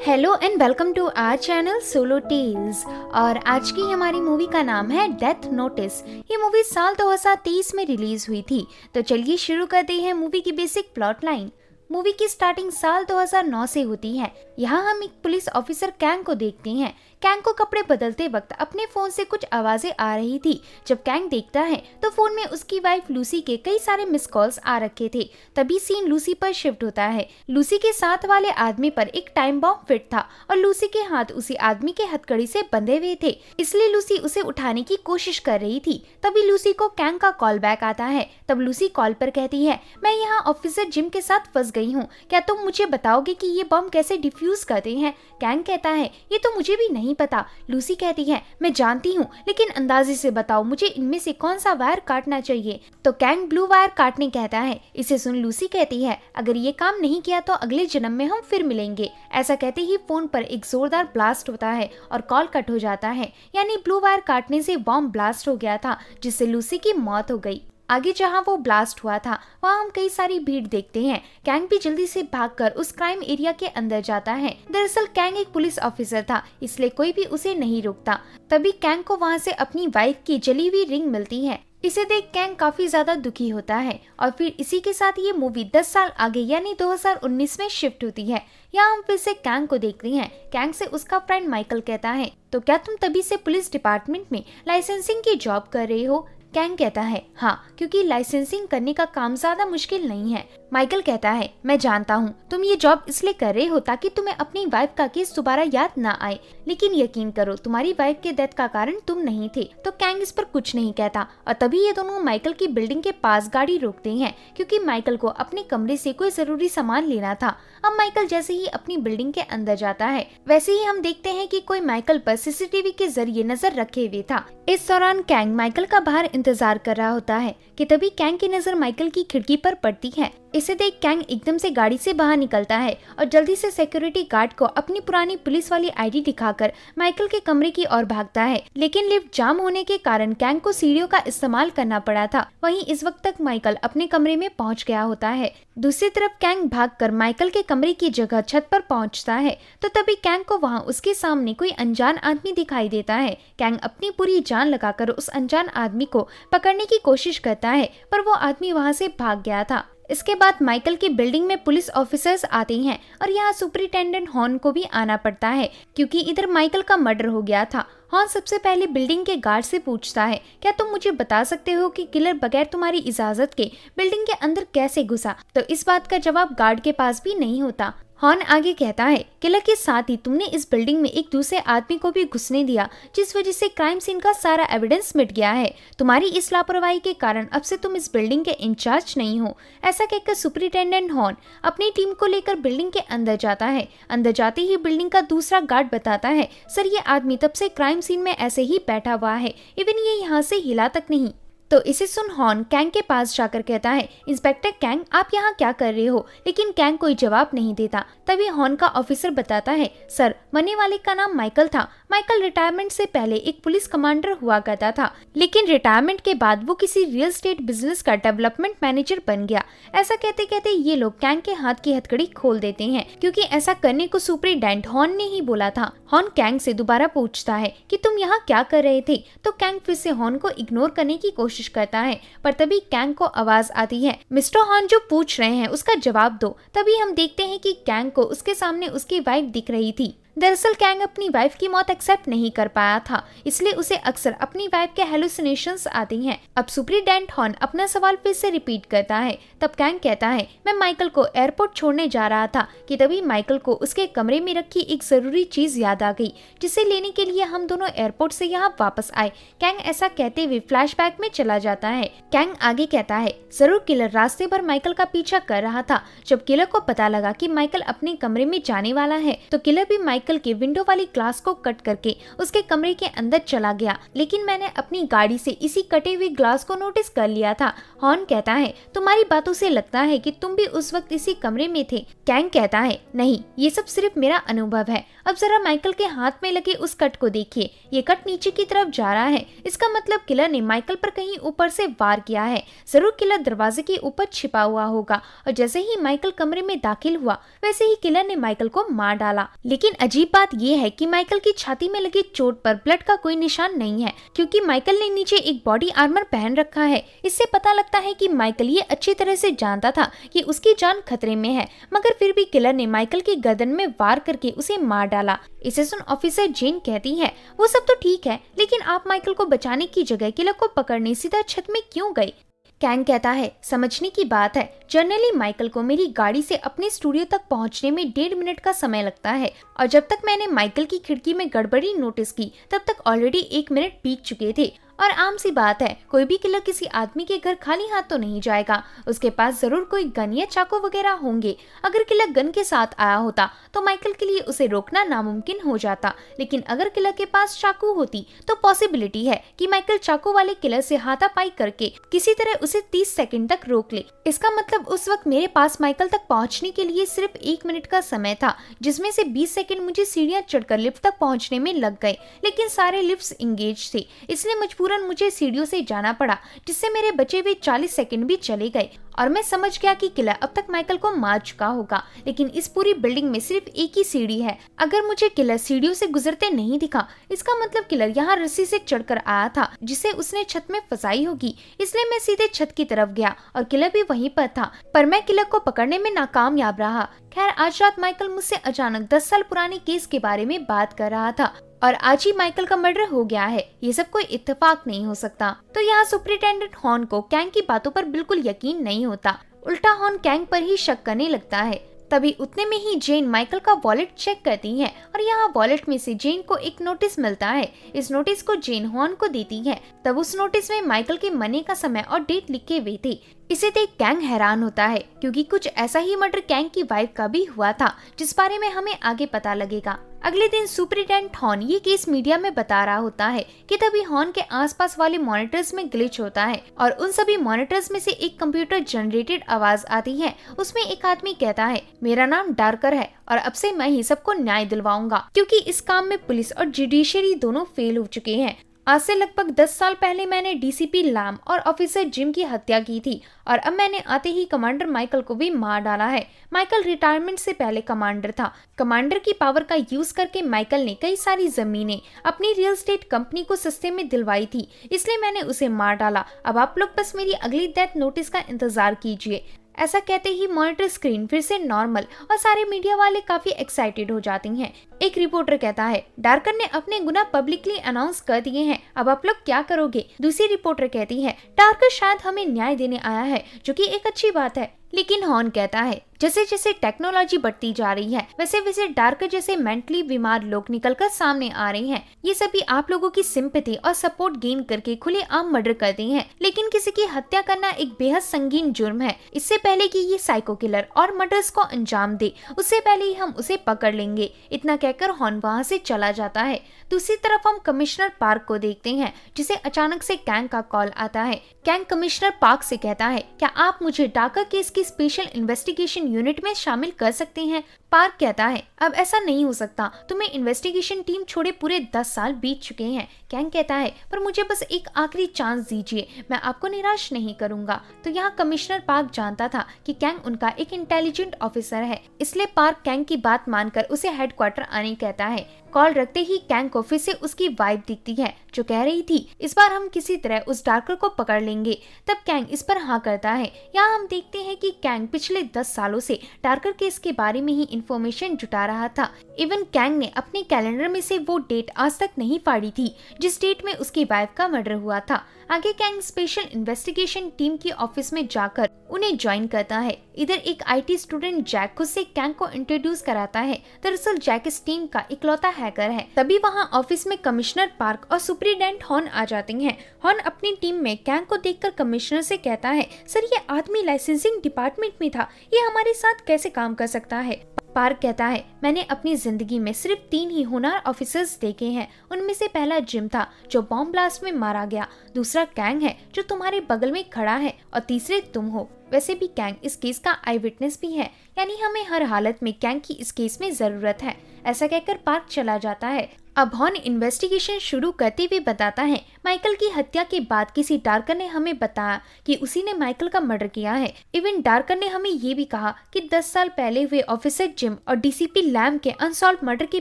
Hello and welcome to our channel solo tales. और आज की हमारी मूवी का नाम है डेथ नोटिस। ये मूवी साल 2023 में रिलीज हुई थी। तो चलिए शुरू करते हैं मूवी की बेसिक प्लॉट लाइन। मूवी की स्टार्टिंग साल 2009 से होती है। यहाँ हम एक पुलिस ऑफिसर कैंग को देखते हैं। कैंग को कपड़े बदलते वक्त अपने फोन से कुछ आवाजें आ रही थी। जब कैंग देखता है तो फोन में उसकी वाइफ लूसी के कई सारे मिस कॉल्स आ रखे थे। तभी सीन लूसी पर शिफ्ट होता है। लूसी के साथ वाले आदमी पर एक टाइम बॉम्ब फिट था और लूसी के हाथ उसी आदमी के हथकड़ी से बंधे हुए थे, इसलिए लूसी उसे उठाने की कोशिश कर रही थी। तभी लूसी को कैंग का कॉल बैक आता है। तब लूसी कॉल पर कहती है, मैं यहाँ ऑफिसर जिम के साथ फंस गई हूँ, क्या तुम मुझे बताओगे कि ये बम कैसे डिफ्यूज करते हैं? कैंग कहता है, ये तो मुझे भी नहीं पता। लूसी कहती है, मैं जानती हूँ, लेकिन अंदाजे से बताओ मुझे इनमें से कौन सा वायर काटना चाहिए। तो कैंग ब्लू वायर काटने कहता है। इसे सुन लूसी कहती है, अगर ये काम नहीं किया तो अगले जन्म में हम फिर मिलेंगे। ऐसा कहते ही फोन पर एक जोरदार ब्लास्ट होता है और कॉल कट हो जाता है। यानी ब्लू वायर काटने से बॉम्ब ब्लास्ट हो गया था, जिससे लूसी की मौत हो गई। आगे जहां वो ब्लास्ट हुआ था वहां हम कई सारी भीड़ देखते हैं। कैंग भी जल्दी से भागकर उस क्राइम एरिया के अंदर जाता है। दरअसल कैंग एक पुलिस ऑफिसर था, इसलिए कोई भी उसे नहीं रोकता। तभी कैंग को वहां से अपनी वाइफ की जली हुई रिंग मिलती है। इसे देख कैंग काफी ज्यादा दुखी होता है और फिर इसी के साथ ये मूवी 10 साल आगे यानी 2019 में शिफ्ट होती है। यहाँ हम फिर से कैंग को देखते हैं। कैंग से उसका फ्रेंड माइकल कहता है, तो क्या तुम तभी से पुलिस डिपार्टमेंट में लाइसेंसिंग की जॉब कर रहे हो? कैंग कहता है, हाँ, क्योंकि लाइसेंसिंग करने का काम ज्यादा मुश्किल नहीं है। माइकल कहता है, मैं जानता हूँ तुम ये जॉब इसलिए कर रहे हो ताकि तुम्हें अपनी वाइफ का केस दोबारा याद ना आए, लेकिन यकीन करो तुम्हारी वाइफ के डेथ का कारण तुम नहीं थे। तो कैंग इस पर कुछ नहीं कहता और तभी ये दोनों माइकल की बिल्डिंग के पास गाड़ी रोकते हैं, क्योंकि माइकल को अपने कमरे से कोई जरूरी सामान लेना था। अब माइकल जैसे ही अपनी बिल्डिंग के अंदर जाता है, वैसे ही हम देखते हैं कि कोई माइकल पर सीसीटीवी के जरिए नजर रखे हुए था। इस दौरान कैंग माइकल का बाहर इंतजार कर रहा होता है कि तभी कैंग की नजर माइकल की खिड़की पर पड़ती है। इसे देख कैंग एकदम से गाड़ी से बाहर निकलता है और जल्दी से सिक्योरिटी गार्ड को अपनी पुरानी पुलिस वाली आईडी दिखाकर माइकल के कमरे की ओर भागता है। लेकिन लिफ्ट जाम होने के कारण कैंग को सीढ़ियों का इस्तेमाल करना पड़ा था। वहीं इस वक्त तक माइकल अपने कमरे में पहुंच गया होता है। दूसरी तरफ कैंग भागकर माइकल के कमरे की जगह छत पर पहुंचता है। तो तभी कैंग को वहां उसके सामने कोई अनजान आदमी दिखाई देता है। कैंग अपनी पूरी जान लगाकर उस अनजान आदमी को पकड़ने की कोशिश करता है, पर वो आदमी वहां से भाग गया था। इसके बाद माइकल की बिल्डिंग में पुलिस ऑफिसर्स आते हैं और यहाँ सुपरिटेंडेंट हॉर्न को भी आना पड़ता है, क्योंकि इधर माइकल का मर्डर हो गया था। हॉर्न सबसे पहले बिल्डिंग के गार्ड से पूछता है, क्या तुम मुझे बता सकते हो कि किलर बगैर तुम्हारी इजाजत के बिल्डिंग के अंदर कैसे घुसा? तो इस बात का जवाब गार्ड के पास भी नहीं होता। हॉर्न आगे कहता है, किलर के साथ ही तुमने इस बिल्डिंग में एक दूसरे आदमी को भी घुसने दिया, जिस वजह से क्राइम सीन का सारा एविडेंस मिट गया है। तुम्हारी इस लापरवाही के कारण अब से तुम इस बिल्डिंग के इंचार्ज नहीं हो। ऐसा कहकर सुपरिटेंडेंट हॉर्न अपनी टीम को लेकर बिल्डिंग के अंदर जाता है। अंदर जाते ही बिल्डिंग का दूसरा गार्ड बताता है, सर ये आदमी तब से क्राइम सीन में ऐसे ही बैठा हुआ है, इवन ये यहाँ से हिला तक नहीं। तो इसे सुन हॉर्न कैंग के पास जाकर कहता है, इंस्पेक्टर कैंग आप यहाँ क्या कर रहे हो? लेकिन कैंग कोई जवाब नहीं देता। तभी हॉर्न का ऑफिसर बताता है, सर मरने वाले का नाम माइकल था। माइकल रिटायरमेंट से पहले एक पुलिस कमांडर हुआ करता था, लेकिन रिटायरमेंट के बाद वो किसी रियल एस्टेट बिजनेस का डेवलपमेंट मैनेजर बन गया। ऐसा कहते कहते ये लोग कैंग के हाथ की हथकड़ी खोल देते हैं, क्योंकि ऐसा करने को सुपरिटेंडेंट हॉर्न ने ही बोला था। हॉर्न कैंग से दोबारा पूछता है कि तुम यहाँ क्या कर रहे थे? तो कैंग फिर से हॉर्न को इग्नोर करने की कोशिश करता है, पर तभी कैंग को आवाज आती है, मिस्टर हॉर्न जो पूछ रहे हैं उसका जवाब दो। तभी हम देखते हैं कि कैंग को उसके सामने उसकी वाइफ दिख रही थी। दरअसल कैंग अपनी वाइफ की मौत एक्सेप्ट नहीं कर पाया था, इसलिए उसे अक्सर अपनी वाइफ के हेलुसिनेशंस आती हैं। अब सुपरिटेंडेंट हॉर्न अपना सवाल फिर से रिपीट करता है। तब कैंग कहता है, मैं माइकल को एयरपोर्ट छोड़ने जा रहा था कि तभी माइकल को उसके कमरे में रखी एक जरूरी चीज याद आ गई, जिसे लेने के लिए हम दोनों एयरपोर्ट से यहाँ वापस आए। कैंग ऐसा कहते हुए फ्लैशबैक में चला जाता है। कैंग आगे कहता है, जरूर किलर रास्ते भर माइकल का पीछा कर रहा था। जब किलर को पता लगा कि माइकल अपने कमरे में जाने वाला है, तो किलर भी माइकल के विंडो वाली ग्लास को कट करके उसके कमरे के अंदर चला गया, लेकिन मैंने अपनी गाड़ी से इसी कटे हुए ग्लास को नोटिस कर लिया था। हॉर्न कहता है, तुम्हारी बातों से लगता है कि तुम भी उस वक्त इसी कमरे में थे। कैंग कहता है, नहीं, ये सब सिर्फ मेरा अनुभव है। अब जरा माइकल के हाथ में लगे उस कट को देखिए, ये कट नीचे की तरफ जा रहा है। इसका मतलब किलर ने माइकल पर कहीं ऊपर से वार किया है। जरूर किलर दरवाजे के ऊपर छिपा हुआ होगा और जैसे ही माइकल कमरे में दाखिल हुआ वैसे ही किलर ने माइकल को मार डाला। लेकिन अजीब बात यह है कि माइकल की छाती में लगी चोट पर ब्लड का कोई निशान नहीं है, क्योंकि माइकल ने नीचे एक बॉडी आर्मर पहन रखा है। इससे पता लगता है कि माइकल ये अच्छी तरह से जानता था कि उसकी जान खतरे में है, मगर फिर भी किलर ने माइकल की गर्दन में वार करके उसे मार डाला। इसे सुन ऑफिसर जेन कहती है, वो सब तो ठीक है, लेकिन आप माइकल को बचाने की जगह किलर को पकड़ने सीधा छत में क्यों गए? कैंग कहता है, समझने की बात है, जनरली माइकल को मेरी गाड़ी से अपने स्टूडियो तक पहुंचने में 1.5 मिनट का समय लगता है, और जब तक मैंने माइकल की खिड़की में गड़बड़ी नोटिस की तब तक ऑलरेडी 1 मिनट बीत चुके थे। और आम सी बात है, कोई भी किलर किसी आदमी के घर खाली हाथ तो नहीं जाएगा, उसके पास जरूर कोई गन या चाकू वगैरह होंगे। अगर किलर गन के साथ आया होता तो माइकल के लिए उसे रोकना नामुमकिन हो जाता, लेकिन अगर किलर के पास चाकू होती तो पॉसिबिलिटी है कि माइकल चाकू वाले किलर से हाथापाई करके किसी तरह उसे 30 सेकंड तक रोक ले। इसका मतलब उस वक्त मेरे पास माइकल तक पहुंचने के लिए सिर्फ 1 मिनट का समय था, जिसमें से 20 सेकंड मुझे सीढ़ियां चढ़कर लिफ्ट तक पहुंचने में लग गए, लेकिन सारे लिफ्ट्स इंगेज थे, इसलिए मजबूरन मुझे सीढ़ियों से जाना पड़ा, जिससे मेरे बचे हुए 40 सेकंड भी चले गए। और मैं समझ गया कि किलर अब तक माइकल को मार चुका होगा, लेकिन इस पूरी बिल्डिंग में सिर्फ एक ही सीढ़ी है। अगर मुझे किलर सीढ़ियों से गुजरते नहीं दिखा, इसका मतलब किलर यहाँ रस्सी से चढ़कर आया था, जिसे उसने छत में फंसाई होगी। इसलिए मैं सीधे छत की तरफ गया और किलर भी वहीं पर था, पर मैं किलर को पकड़ने में नाकामयाब रहा। खैर, आज रात माइकल मुझसे अचानक 10 साल पुराने केस के बारे में बात कर रहा था और आज ही माइकल का मर्डर हो गया है। ये सब कोई इत्तेफाक नहीं हो सकता। तो यहाँ सुपरिटेंडेंट हॉर्न को कैंग की बातों पर बिल्कुल यकीन नहीं होता, उल्टा हॉर्न कैंग पर ही शक करने लगता है। तभी उतने में ही जेन माइकल का वॉलेट चेक करती है और यहाँ वॉलेट में से जेन को एक नोटिस मिलता है। इस नोटिस को जेन हॉर्न को देती है। तब उस नोटिस में माइकल के मरने का समय और डेट लिखे हुए थे। इसे देख कैंग हैरान होता है, क्योंकि कुछ ऐसा ही मर्डर कैंग की वाइफ का भी हुआ था, जिस बारे में हमें आगे पता लगेगा। अगले दिन सुपरिटेंडेंट हॉर्न ये केस मीडिया में बता रहा होता है कि तभी हॉर्न के आसपास वाले मॉनिटर्स में ग्लिच होता है और उन सभी मॉनिटर्स में से एक कंप्यूटर जनरेटेड आवाज आती है। उसमें एक आदमी कहता है, मेरा नाम डार्कर है और अब से मैं ही सबको न्याय दिलवाऊंगा, क्योंकि इस काम में पुलिस और जुडिशरी दोनों फेल हो चुके हैं। आज से लगभग 10 साल पहले मैंने डीसीपी लैम और ऑफिसर जिम की हत्या की थी और अब मैंने आते ही कमांडर माइकल को भी मार डाला है। माइकल रिटायरमेंट से पहले कमांडर था। कमांडर की पावर का यूज करके माइकल ने कई सारी जमीनें अपनी रियल एस्टेट कंपनी को सस्ते में दिलवाई थी, इसलिए मैंने उसे मार डाला। अब आप लोग बस मेरी अगली डेथ नोटिस का इंतजार कीजिए। ऐसा कहते ही मॉनिटर स्क्रीन फिर से नॉर्मल और सारे मीडिया वाले काफी एक्साइटेड हो जाते हैं। एक रिपोर्टर कहता है, डार्कर ने अपने गुनाह पब्लिकली अनाउंस कर दिए हैं, अब आप लोग क्या करोगे? दूसरी रिपोर्टर कहती है, डार्कर शायद हमें न्याय देने आया है, जो कि एक अच्छी बात है। लेकिन हॉर्न कहता है, जैसे जैसे टेक्नोलॉजी बढ़ती जा रही है वैसे वैसे डार्कर जैसे मेंटली बीमार लोग निकलकर सामने आ रहे हैं। ये सभी आप लोगों की सिंपैथी और सपोर्ट गेन करके खुले आम मर्डर करते हैं, लेकिन किसी की हत्या करना एक बेहद संगीन जुर्म है। इससे पहले कि ये साइको किलर और मर्डर्स को अंजाम दे, उससे पहले ही हम उसे पकड़ लेंगे। इतना कहकर हॉर्न वहाँ से चला जाता है। दूसरी तरफ हम कमिश्नर पार्क को देखते हैं, जिसे अचानक से कैंग का कॉल आता है। कैंग कमिश्नर पार्क से कहता है, क्या आप मुझे डार्कर केस की स्पेशल इन्वेस्टिगेशन यूनिट में शामिल कर सकते हैं? पार्क कहता है, अब ऐसा नहीं हो सकता, तुम्हें इन्वेस्टिगेशन टीम छोड़े पूरे 10 साल बीत चुके हैं। कैंग कहता है, पर मुझे बस एक आखिरी चांस दीजिए, मैं आपको निराश नहीं करूंगा। तो यहाँ कमिश्नर पार्क जानता था कि कैंग उनका एक इंटेलिजेंट ऑफिसर है, इसलिए पार्क कैंग की बात मानकर उसे हेडक्वार्टर आने कहता है। कॉल रखते ही कैंग को फिर से उसकी वाइफ दिखती है, जो कह रही थी, इस बार हम किसी तरह उस डार्कर को पकड़ लेंगे। तब कैंग इस पर हाँ करता है। यहाँ हम देखते हैं कि कैंग पिछले 10 सालों से डार्कर केस के बारे में ही इंफॉर्मेशन जुटा रहा था। इवन कैंग ने अपने कैलेंडर में से वो डेट आज तक नहीं फाड़ी थी जिस डेट में उसकी वाइफ का मर्डर हुआ था। आगे कैंग स्पेशल इन्वेस्टिगेशन टीम की ऑफिस में जाकर उन्हें ज्वाइन करता है। इधर एक IT स्टूडेंट जैक खुद से कैंग को इंट्रोड्यूस कराता है। दरअसल जैक इस टीम का इकलौता हैकर है। तभी वहाँ ऑफिस में कमिश्नर पार्क और सुपरिटेंडेंट हॉर्न आ जाते हैं। हॉर्न अपनी टीम में कैंग को देखकर कमिश्नर से कहता है, सर ये आदमी लाइसेंसिंग डिपार्टमेंट में था, ये हमारे साथ कैसे काम कर सकता है। पार्क कहता है, मैंने अपनी जिंदगी में सिर्फ 3 ही होनहार ऑफिसर्स देखे हैं। उनमें से पहला जिम था जो बॉम्ब ब्लास्ट में मारा गया, दूसरा कैंग है जो तुम्हारे बगल में खड़ा है और तीसरे तुम हो। वैसे भी कैंग इस केस का आई विटनेस भी है, यानी हमें हर हालत में कैंग की इस केस में जरूरत है। ऐसा कहकर पार्क चला जाता है। अब हॉर्न इन्वेस्टिगेशन शुरू करते हुए बताता है, माइकल की हत्या के बाद किसी डार्कर ने हमें बताया कि उसी ने माइकल का मर्डर किया है। इवन डार्कर ने हमें ये भी कहा कि 10 साल पहले हुए ऑफिसर जिम और DCP लैम के अनसॉल्व मर्डर के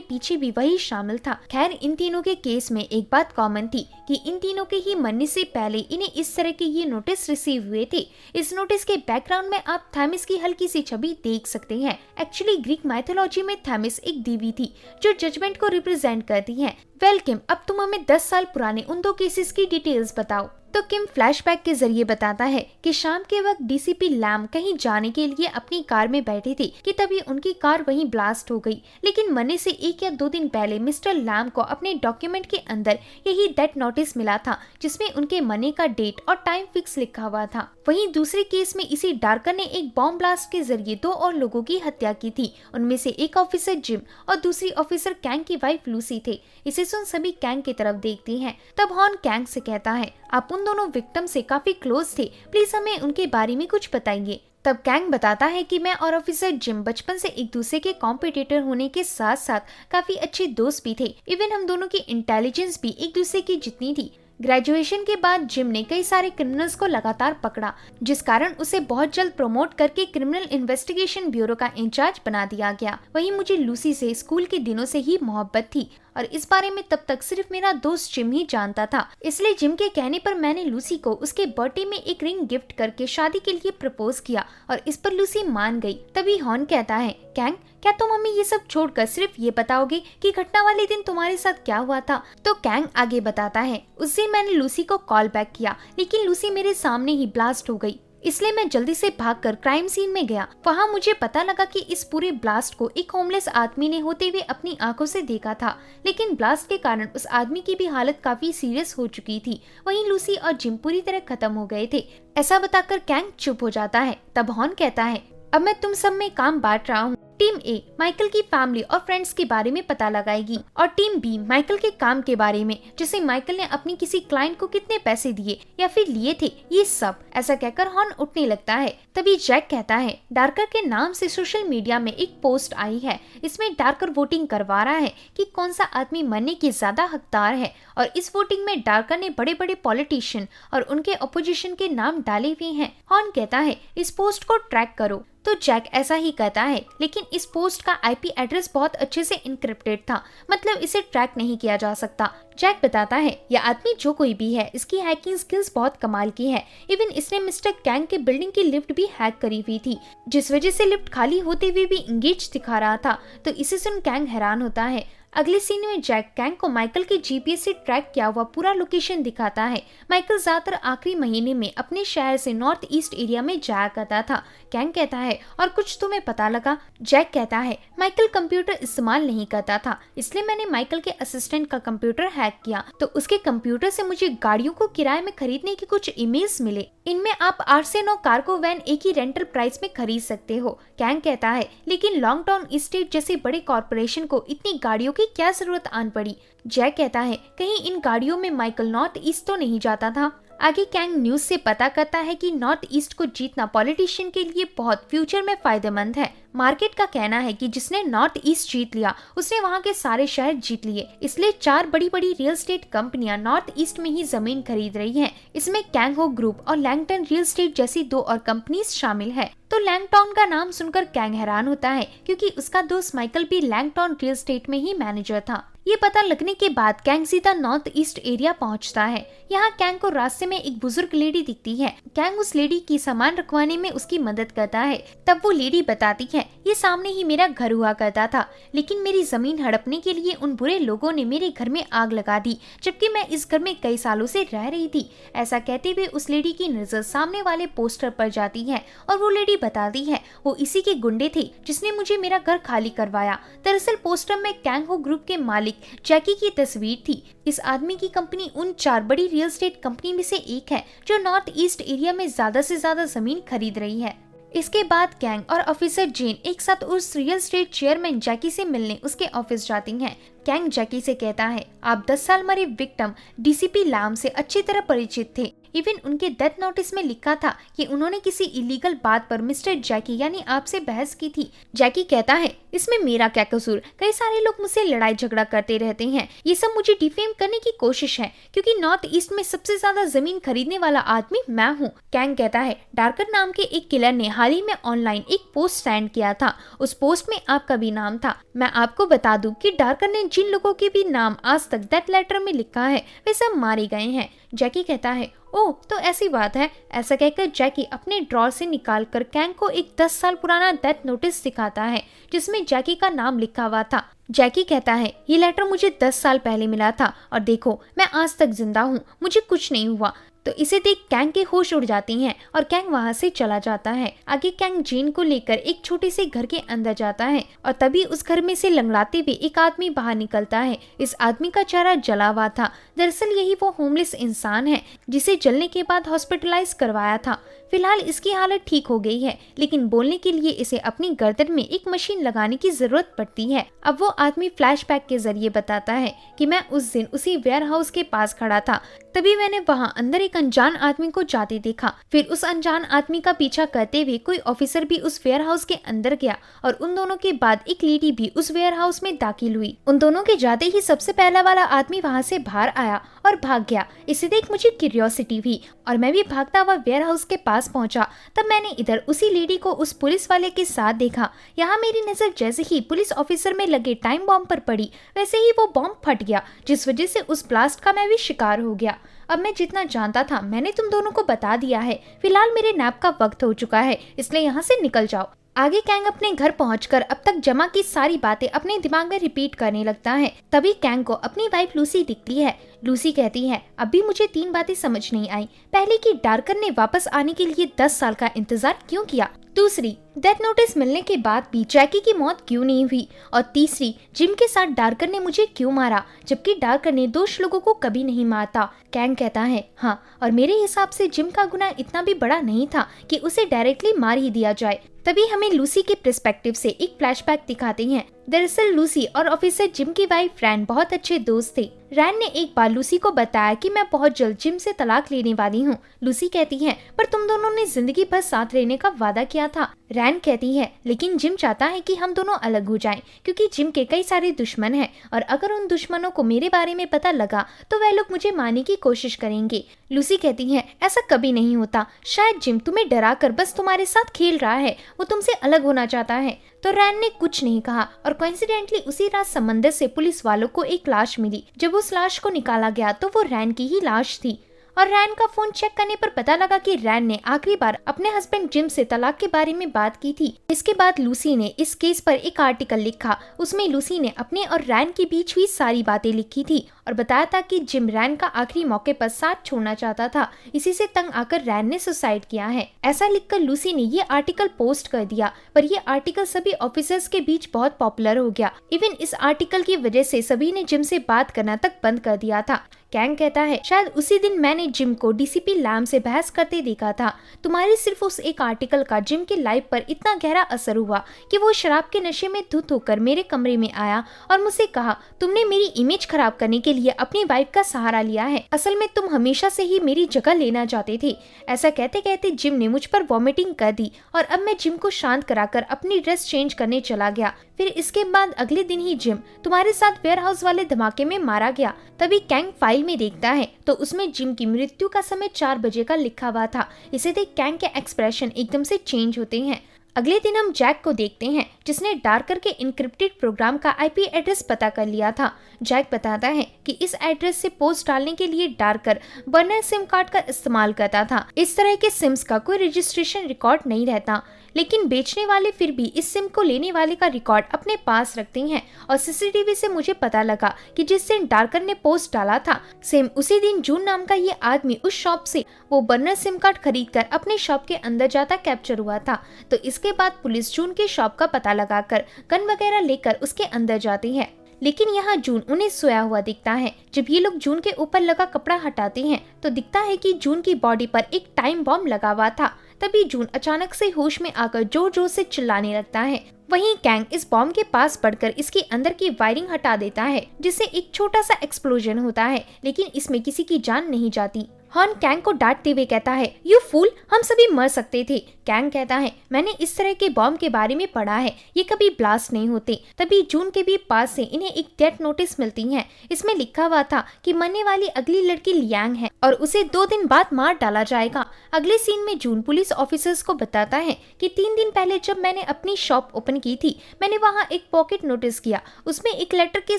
पीछे भी वही शामिल था। खैर, इन तीनों के केस में एक बात कॉमन थी कि इन तीनों के ही मरने से पहले इन्हें इस तरह के ये नोटिस रिसीव हुए थे। इस नोटिस के बैकग्राउंड में आप थैमिस की हल्की सी छवि देख सकते हैं। एक्चुअली ग्रीक माइथोलॉजी में थैमिस एक देवी थी जो जजमेंट को रिप्रेजेंट करती है। वेल किम, अब तुम हमें 10 साल पुराने उन 2 केसेस की डिटेल्स बताओ। तो किम फ्लैशबैक के जरिए बताता है कि शाम के वक्त DCP लैम कहीं जाने के लिए अपनी कार में बैठे थे कि तभी उनकी कार वहीं ब्लास्ट हो गई। लेकिन मरने से 1 या 2 दिन पहले मिस्टर लैम को अपने डॉक्यूमेंट के अंदर यही डेथ नोटिस मिला था जिसमें उनके मरने का डेट और टाइम फिक्स लिखा हुआ था। वहीं दूसरे केस में इसी डार्कर ने एक बॉम्ब ब्लास्ट के जरिए 2 और लोगों की हत्या की थी। उनमें से एक ऑफिसर जिम और दूसरी ऑफिसर कैंग की वाइफ लूसी थे। इसे सुन सभी कैंग की तरफ देखती हैं। तब हॉर्न कैंग से कहता है, आप उन दोनों विक्टिम से काफी क्लोज थे, प्लीज हमें उनके बारे में कुछ बताइए। तब कैंग बताता है कि मैं और ऑफिसर जिम बचपन से एक दूसरे के कॉम्पिटिटर होने के साथ साथ काफी अच्छे दोस्त भी थे। इवन हम दोनों की इंटेलिजेंस भी एक दूसरे की जितनी थी। ग्रेजुएशन के बाद जिम ने कई सारे क्रिमिनल्स को लगातार पकड़ा, जिस कारण उसे बहुत जल्द प्रमोट करके क्रिमिनल इन्वेस्टिगेशन ब्यूरो का इंचार्ज बना दिया गया। वहीं मुझे लूसी से स्कूल के दिनों से ही मोहब्बत थी और इस बारे में तब तक सिर्फ मेरा दोस्त जिम ही जानता था। इसलिए जिम के कहने पर मैंने लूसी को उसके बर्थडे में एक रिंग गिफ्ट करके शादी के लिए प्रपोज किया और इस पर लूसी मान गई। तभी हॉर्न कहता है, कैंग, क्या तुम हमें ये सब छोड़कर सिर्फ ये बताओगे कि घटना वाले दिन तुम्हारे साथ क्या हुआ था? तो कैंग आगे बताता है, उस दिन मैंने लूसी को कॉल बैक किया, लेकिन लूसी मेरे सामने ही ब्लास्ट हो गई। इसलिए मैं जल्दी से भागकर क्राइम सीन में गया। वहाँ मुझे पता लगा कि इस पूरे ब्लास्ट को एक होमलेस आदमी ने होते हुए अपनी आंखों से देखा था, लेकिन ब्लास्ट के कारण उस आदमी की भी हालत काफी सीरियस हो चुकी थी। वहीं लूसी और जिम पूरी तरह खत्म हो गए थे। ऐसा बताकर कैंग चुप हो जाता है। तब हॉर्न कहता है, अब मैं तुम सब में काम बांट रहा हूँ। टीम ए माइकल की फैमिली और फ्रेंड्स के बारे में पता लगाएगी और टीम बी माइकल के काम के बारे में, जैसे माइकल ने अपनी किसी क्लाइंट को कितने पैसे दिए या फिर लिए थे, ये सब। ऐसा कहकर हॉर्न उठने लगता है। तभी जैक कहता है, डार्कर के नाम से सोशल मीडिया में एक पोस्ट आई है। इसमें डार्कर वोटिंग करवा रहा है कि कौन सा आदमी मरने की ज्यादा हकदार है और इस वोटिंग में डार्कर ने बड़े बड़े पॉलिटिशियन और उनके अपोजिशन के नाम डाले हुए हैं। हॉर्न कहता है, इस पोस्ट को ट्रैक करो। तो जैक ऐसा ही कहता है, लेकिन इस पोस्ट का IP एड्रेस बहुत अच्छे से इनक्रिप्टेड था, मतलब इसे ट्रैक नहीं किया जा सकता। जैक बताता है, यह आदमी जो कोई भी है, इसकी हैकिंग स्किल्स बहुत कमाल की है। इवन इसने मिस्टर कैंग के बिल्डिंग की लिफ्ट भी हैक करी हुई थी, जिस वजह से लिफ्ट खाली होते हुए भी इंगेज दिखा रहा था। तो इसे सुन कैंग हैरान होता है। अगले सीन में जैक कैंग को माइकल के GPS से ट्रैक किया हुआ पूरा लोकेशन दिखाता है। माइकल ज्यादातर आखिरी महीने में अपने शहर से नॉर्थ ईस्ट एरिया में जाया करता था। कैंग कहता है, और कुछ तुम्हें पता लगा? जैक कहता है, माइकल कंप्यूटर इस्तेमाल नहीं करता था, इसलिए मैंने माइकल के असिस्टेंट का कंप्यूटर हैक किया, तो उसके कंप्यूटर से मुझे गाड़ियों को किराए में खरीदने की कुछ ईमेल्स मिले। इनमें आप 8 से 9 कार्गो वैन एक ही रेंटल प्राइस में खरीद सकते हो। कैंग कहता है, लेकिन लॉन्ग टाउन एस्टेट जैसे बड़े कॉर्पोरेशन को इतनी गाड़ियों की क्या जरूरत आन पड़ी? जैक कहता है, कहीं इन गाड़ियों में माइकल नॉर्थ ईस्ट तो नहीं जाता था? आगे कैंग न्यूज से पता करता है कि नॉर्थ ईस्ट को जीतना पॉलिटिशियन के लिए बहुत फ्यूचर में फायदेमंद है। मार्केट का कहना है कि जिसने नॉर्थ ईस्ट जीत लिया उसने वहां के सारे शहर जीत लिए, इसलिए 4 बड़ी बड़ी रियल एस्टेट कंपनियां नॉर्थ ईस्ट में ही जमीन खरीद रही हैं। इसमें कैंग हो ग्रुप और लैंगटन रियल एस्टेट जैसी 2 और कंपनीज शामिल है। तो लैंगटाउन का नाम सुनकर कैंग हैरान होता है, क्योंकि उसका दोस्त माइकल भी लैंगटाउन रियल एस्टेट में ही मैनेजर था। ये पता लगने के बाद कैंग सीधा नॉर्थ ईस्ट एरिया पहुंचता है। यहाँ कैंग को रास्ते में एक बुजुर्ग लेडी दिखती है। कैंग उस लेडी की सामान रखवाने में उसकी मदद करता है। तब वो लेडी बताती है, ये सामने ही मेरा घर हुआ करता था, लेकिन मेरी जमीन हड़पने के लिए उन बुरे लोगों ने मेरे घर में आग लगा दी, जबकि मैं इस घर में कई सालों से रह रही थी। ऐसा कहते हुए उस लेडी की नजर सामने वाले पोस्टर पर जाती है और वो लेडी बताती है वो इसी के गुंडे थे जिसने मुझे मेरा घर खाली करवाया। दरअसल पोस्टर में कैंग हो ग्रुप के मालिक जैकी की तस्वीर थी। इस आदमी की कंपनी उन 4 बड़ी रियल एस्टेट कंपनी में से एक है जो नॉर्थ ईस्ट एरिया में ज्यादा से ज्यादा जमीन खरीद रही है। इसके बाद कैंग और ऑफिसर जेन एक साथ उस रियल एस्टेट चेयरमैन जैकी से मिलने उसके ऑफिस जाती हैं। कैंग जैकी से कहता है, आप 10 साल मरे विक्टिम डीसीपी लाम से अच्छी तरह परिचित थे। इवन उनके डेथ नोटिस में लिखा था कि उन्होंने किसी इलीगल बात पर मिस्टर जैकी यानी आपसे बहस की थी। जैकी कहता है, इसमें मेरा क्या कसूर, कई सारे लोग मुझसे लड़ाई झगड़ा करते रहते हैं, ये सब मुझे डिफेम करने की कोशिश है क्योंकि नॉर्थ ईस्ट में सबसे ज्यादा जमीन खरीदने वाला आदमी मैं हूँ। कैंग कहता है, डार्कर नाम के एक किलर ने हाल ही में ऑनलाइन एक पोस्ट सेंड किया था, उस पोस्ट में आपका भी नाम था। मैं आपको बता दूं कि डार्कर ने जिन लोगों के भी नाम आज तक डेथ लेटर में लिखा है वे सब मारे गए हैं। जैकी कहता है, ओह तो ऐसी बात है। ऐसा कहकर जैकी अपने ड्रॉर से निकालकर कैंग को एक 10 साल पुराना डेथ नोटिस दिखाता है जिसमें जैकी का नाम लिखा हुआ था। जैकी कहता है, ये लेटर मुझे 10 साल पहले मिला था और देखो मैं आज तक जिंदा हूँ, मुझे कुछ नहीं हुआ। तो इसे देख कैंग के होश उड़ जाती हैं और कैंग वहाँ से चला जाता है। आगे कैंग जेन को लेकर एक छोटे से घर के अंदर जाता है और तभी उस घर में से लंगड़ाते हुए एक आदमी बाहर निकलता है। इस आदमी का चेहरा जला हुआ था। दरअसल यही वो होमलेस इंसान है जिसे जलने के बाद हॉस्पिटलाइज करवाया था। फिलहाल इसकी हालत ठीक हो गई है, लेकिन बोलने के लिए इसे अपनी गर्दन में एक मशीन लगाने की जरूरत पड़ती है। अब वो आदमी फ्लैशबैक के जरिए बताता है कि मैं उस दिन उसी वेयर हाउस के पास खड़ा था, तभी मैंने वहाँ अंदर एक अनजान आदमी को जाते देखा। फिर उस अनजान आदमी का पीछा करते हुए कोई ऑफिसर भी उस वेयर हाउस के अंदर गया और उन दोनों के बाद एक लेडी भी उस वेयर हाउस में दाखिल हुई। उन दोनों के जाते ही सबसे पहला वाला आदमी वहाँ से बाहर आया और भाग गया। इसे देख मुझे क्यूरियोसिटी हुई और मैं भी भागता हुआ वेयर हाउस के पास पहुंचा। तब मैंने इधर उसी लेडी को उस पुलिस वाले के साथ देखा। यहाँ मेरी नजर जैसे ही पुलिस ऑफिसर में लगे टाइम बॉम्ब पर पड़ी, वैसे ही वो बॉम्ब फट गया, जिस वजह से उस ब्लास्ट का मैं भी शिकार हो गया। अब मैं जितना जानता था मैंने तुम दोनों को बता दिया है। फिलहाल मेरे नैप का वक्त हो चुका है, इसलिए यहाँ से निकल जाओ। आगे कैंग अपने घर पहुंचकर अब तक जमा की सारी बातें अपने दिमाग में रिपीट करने लगता है। तभी कैंग को अपनी वाइफ लूसी दिखती है। लूसी कहती है, अभी मुझे 3 बातें समझ नहीं आई। पहली कि डार्कर ने वापस आने के लिए 10 साल का इंतजार क्यों किया। दूसरी, डेथ नोटिस मिलने के बाद भी जैकी की मौत क्यों नहीं हुई। और तीसरी, जिम के साथ डार्कर ने मुझे क्यों मारा, जबकि डार्कर ने दोष लोगों को कभी नहीं मारता। कैंग कहता है, हाँ, और मेरे हिसाब से जिम का गुनाह इतना भी बड़ा नहीं था कि उसे डायरेक्टली मार ही दिया जाए। तभी हमें लूसी के पर्सपेक्टिव से एक फ्लैशबैक दिखाते हैं। दरअसल लूसी और ऑफिसर जिम की वाइफ रैन बहुत अच्छे दोस्त थे। रैन ने एक बार लूसी को बताया कि मैं बहुत जल्द जिम से तलाक लेने वाली हूँ। लूसी कहती है, पर तुम दोनों ने जिंदगी भर साथ रहने का वादा किया था। रैन कहती है, लेकिन जिम चाहता है कि हम दोनों अलग हो जाएं, क्योंकि जिम के कई सारे दुश्मन हैं और अगर उन दुश्मनों को मेरे बारे में पता लगा तो वह लोग मुझे मारने की कोशिश करेंगे। लूसी कहती है, ऐसा कभी नहीं होता, शायद जिम तुम्हें डरा कर बस तुम्हारे साथ खेल रहा है, वो तुमसे अलग होना चाहता है। तो रैन ने कुछ नहीं कहा और कोइंसिडेंटली उसी रात समंदर से पुलिस वालों को एक लाश मिली। जब उस लाश को निकाला गया तो वो रैन की ही लाश थी और रैन का फोन चेक करने पर पता लगा कि रैन ने आखिरी बार अपने हस्बैंड जिम से तलाक के बारे में बात की थी। इसके बाद लूसी ने इस केस पर एक आर्टिकल लिखा। उसमें लूसी ने अपने और रैन के बीच हुई सारी बातें लिखी थी और बताया था कि जिम रैन का आखिरी मौके पर साथ छोड़ना चाहता था। इसी से तंग आकर रैन ने सुसाइड किया है। ऐसा लिखकर लूसी ने ये आर्टिकल पोस्ट कर दिया, पर ये आर्टिकल सभी ऑफिसर्स के बीच बहुत पॉपुलर हो गया। इवन इस आर्टिकल की वजह से सभी ने जिम से बात करना तक बंद कर दिया था। कैंग कहता है, शायद उसी दिन मैंने जिम को डीसीपी लैम से बहस करते देखा था। तुम्हारे सिर्फ उस एक आर्टिकल का जिम के लाइफ पर इतना गहरा असर हुआ कि वो शराब के नशे में धुत होकर मेरे कमरे में आया और मुझसे कहा, तुमने मेरी इमेज खराब करने के लिए अपनी वाइफ का सहारा लिया है, असल में तुम हमेशा से ही मेरी जगह लेना चाहते थे। ऐसा कहते कहते जिम ने मुझ पर वॉमिटिंग कर दी और अब मैं जिम को शांत कराकर अपनी ड्रेस चेंज करने चला गया। फिर इसके बाद अगले दिन ही जिम तुम्हारे साथ वेयर हाउस वाले धमाके में मारा गया। तभी कैंग फाइल में देखता है तो उसमें जिम की मृत्यु का समय 4 बजे का लिखा हुआ था। इसे देख कैंग के एक्सप्रेशन एकदम से चेंज होते हैं। अगले दिन हम जैक को देखते हैं जिसने डार्कर के इनक्रिप्टेड प्रोग्राम का आईपी एड्रेस पता कर लिया था। जैक बताता है कि इस एड्रेस से पोस्ट डालने के लिए डार्कर बर्नर सिम कार्ड का इस्तेमाल करता था। इस तरह के सिम्स का कोई रजिस्ट्रेशन रिकॉर्ड नहीं रहता, लेकिन बेचने वाले फिर भी इस सिम को लेने वाले का रिकॉर्ड अपने पास रखते हैं और सीसीटीवी से मुझे पता लगा कि जिस दिन डार्कर ने पोस्ट डाला था सेम उसी दिन जून नाम का ये आदमी उस शॉप से वो बर्नर सिम कार्ड खरीदकर अपने शॉप के अंदर जाता कैप्चर हुआ था। तो इसके बाद पुलिस जून के शॉप का पता लगाकर गन वगैरह लेकर उसके अंदर जाती है, लेकिन यहाँ जून उन्हें सोया हुआ दिखता है। जब ये लोग जून के ऊपर लगा कपड़ा हटाते हैं तो दिखता है कि जून की बॉडी पर एक टाइम बॉम्ब लगा हुआ था। तभी जून अचानक से होश में आकर जोर जोर से चिल्लाने लगता है। वहीं कैंग इस बॉम्ब के पास बढ़कर इसके अंदर की वायरिंग हटा देता है जिससे एक छोटा सा एक्सप्लोजन होता है, लेकिन इसमें किसी की जान नहीं जाती। हॉर्न कैंग को डांटते हुए कहता है, यू फूल, हम सभी मर सकते थे। कैंग कहता है, मैंने इस तरह के बॉम्ब के बारे में पढ़ा है, ये कभी ब्लास्ट नहीं होते। तभी जून के भी पास से इन्हें एक डेथ नोटिस मिलती है। इसमें लिखा हुआ था कि मरने वाली अगली लड़की लियांग है और उसे 2 दिन बाद मार डाला जाएगा। अगले सीन में जून पुलिस ऑफिसर्स को बताता है कि 3 दिन पहले जब मैंने अपनी शॉप ओपन की थी मैंने वहाँ एक पॉकेट नोटिस किया। उसमें एक लेटर के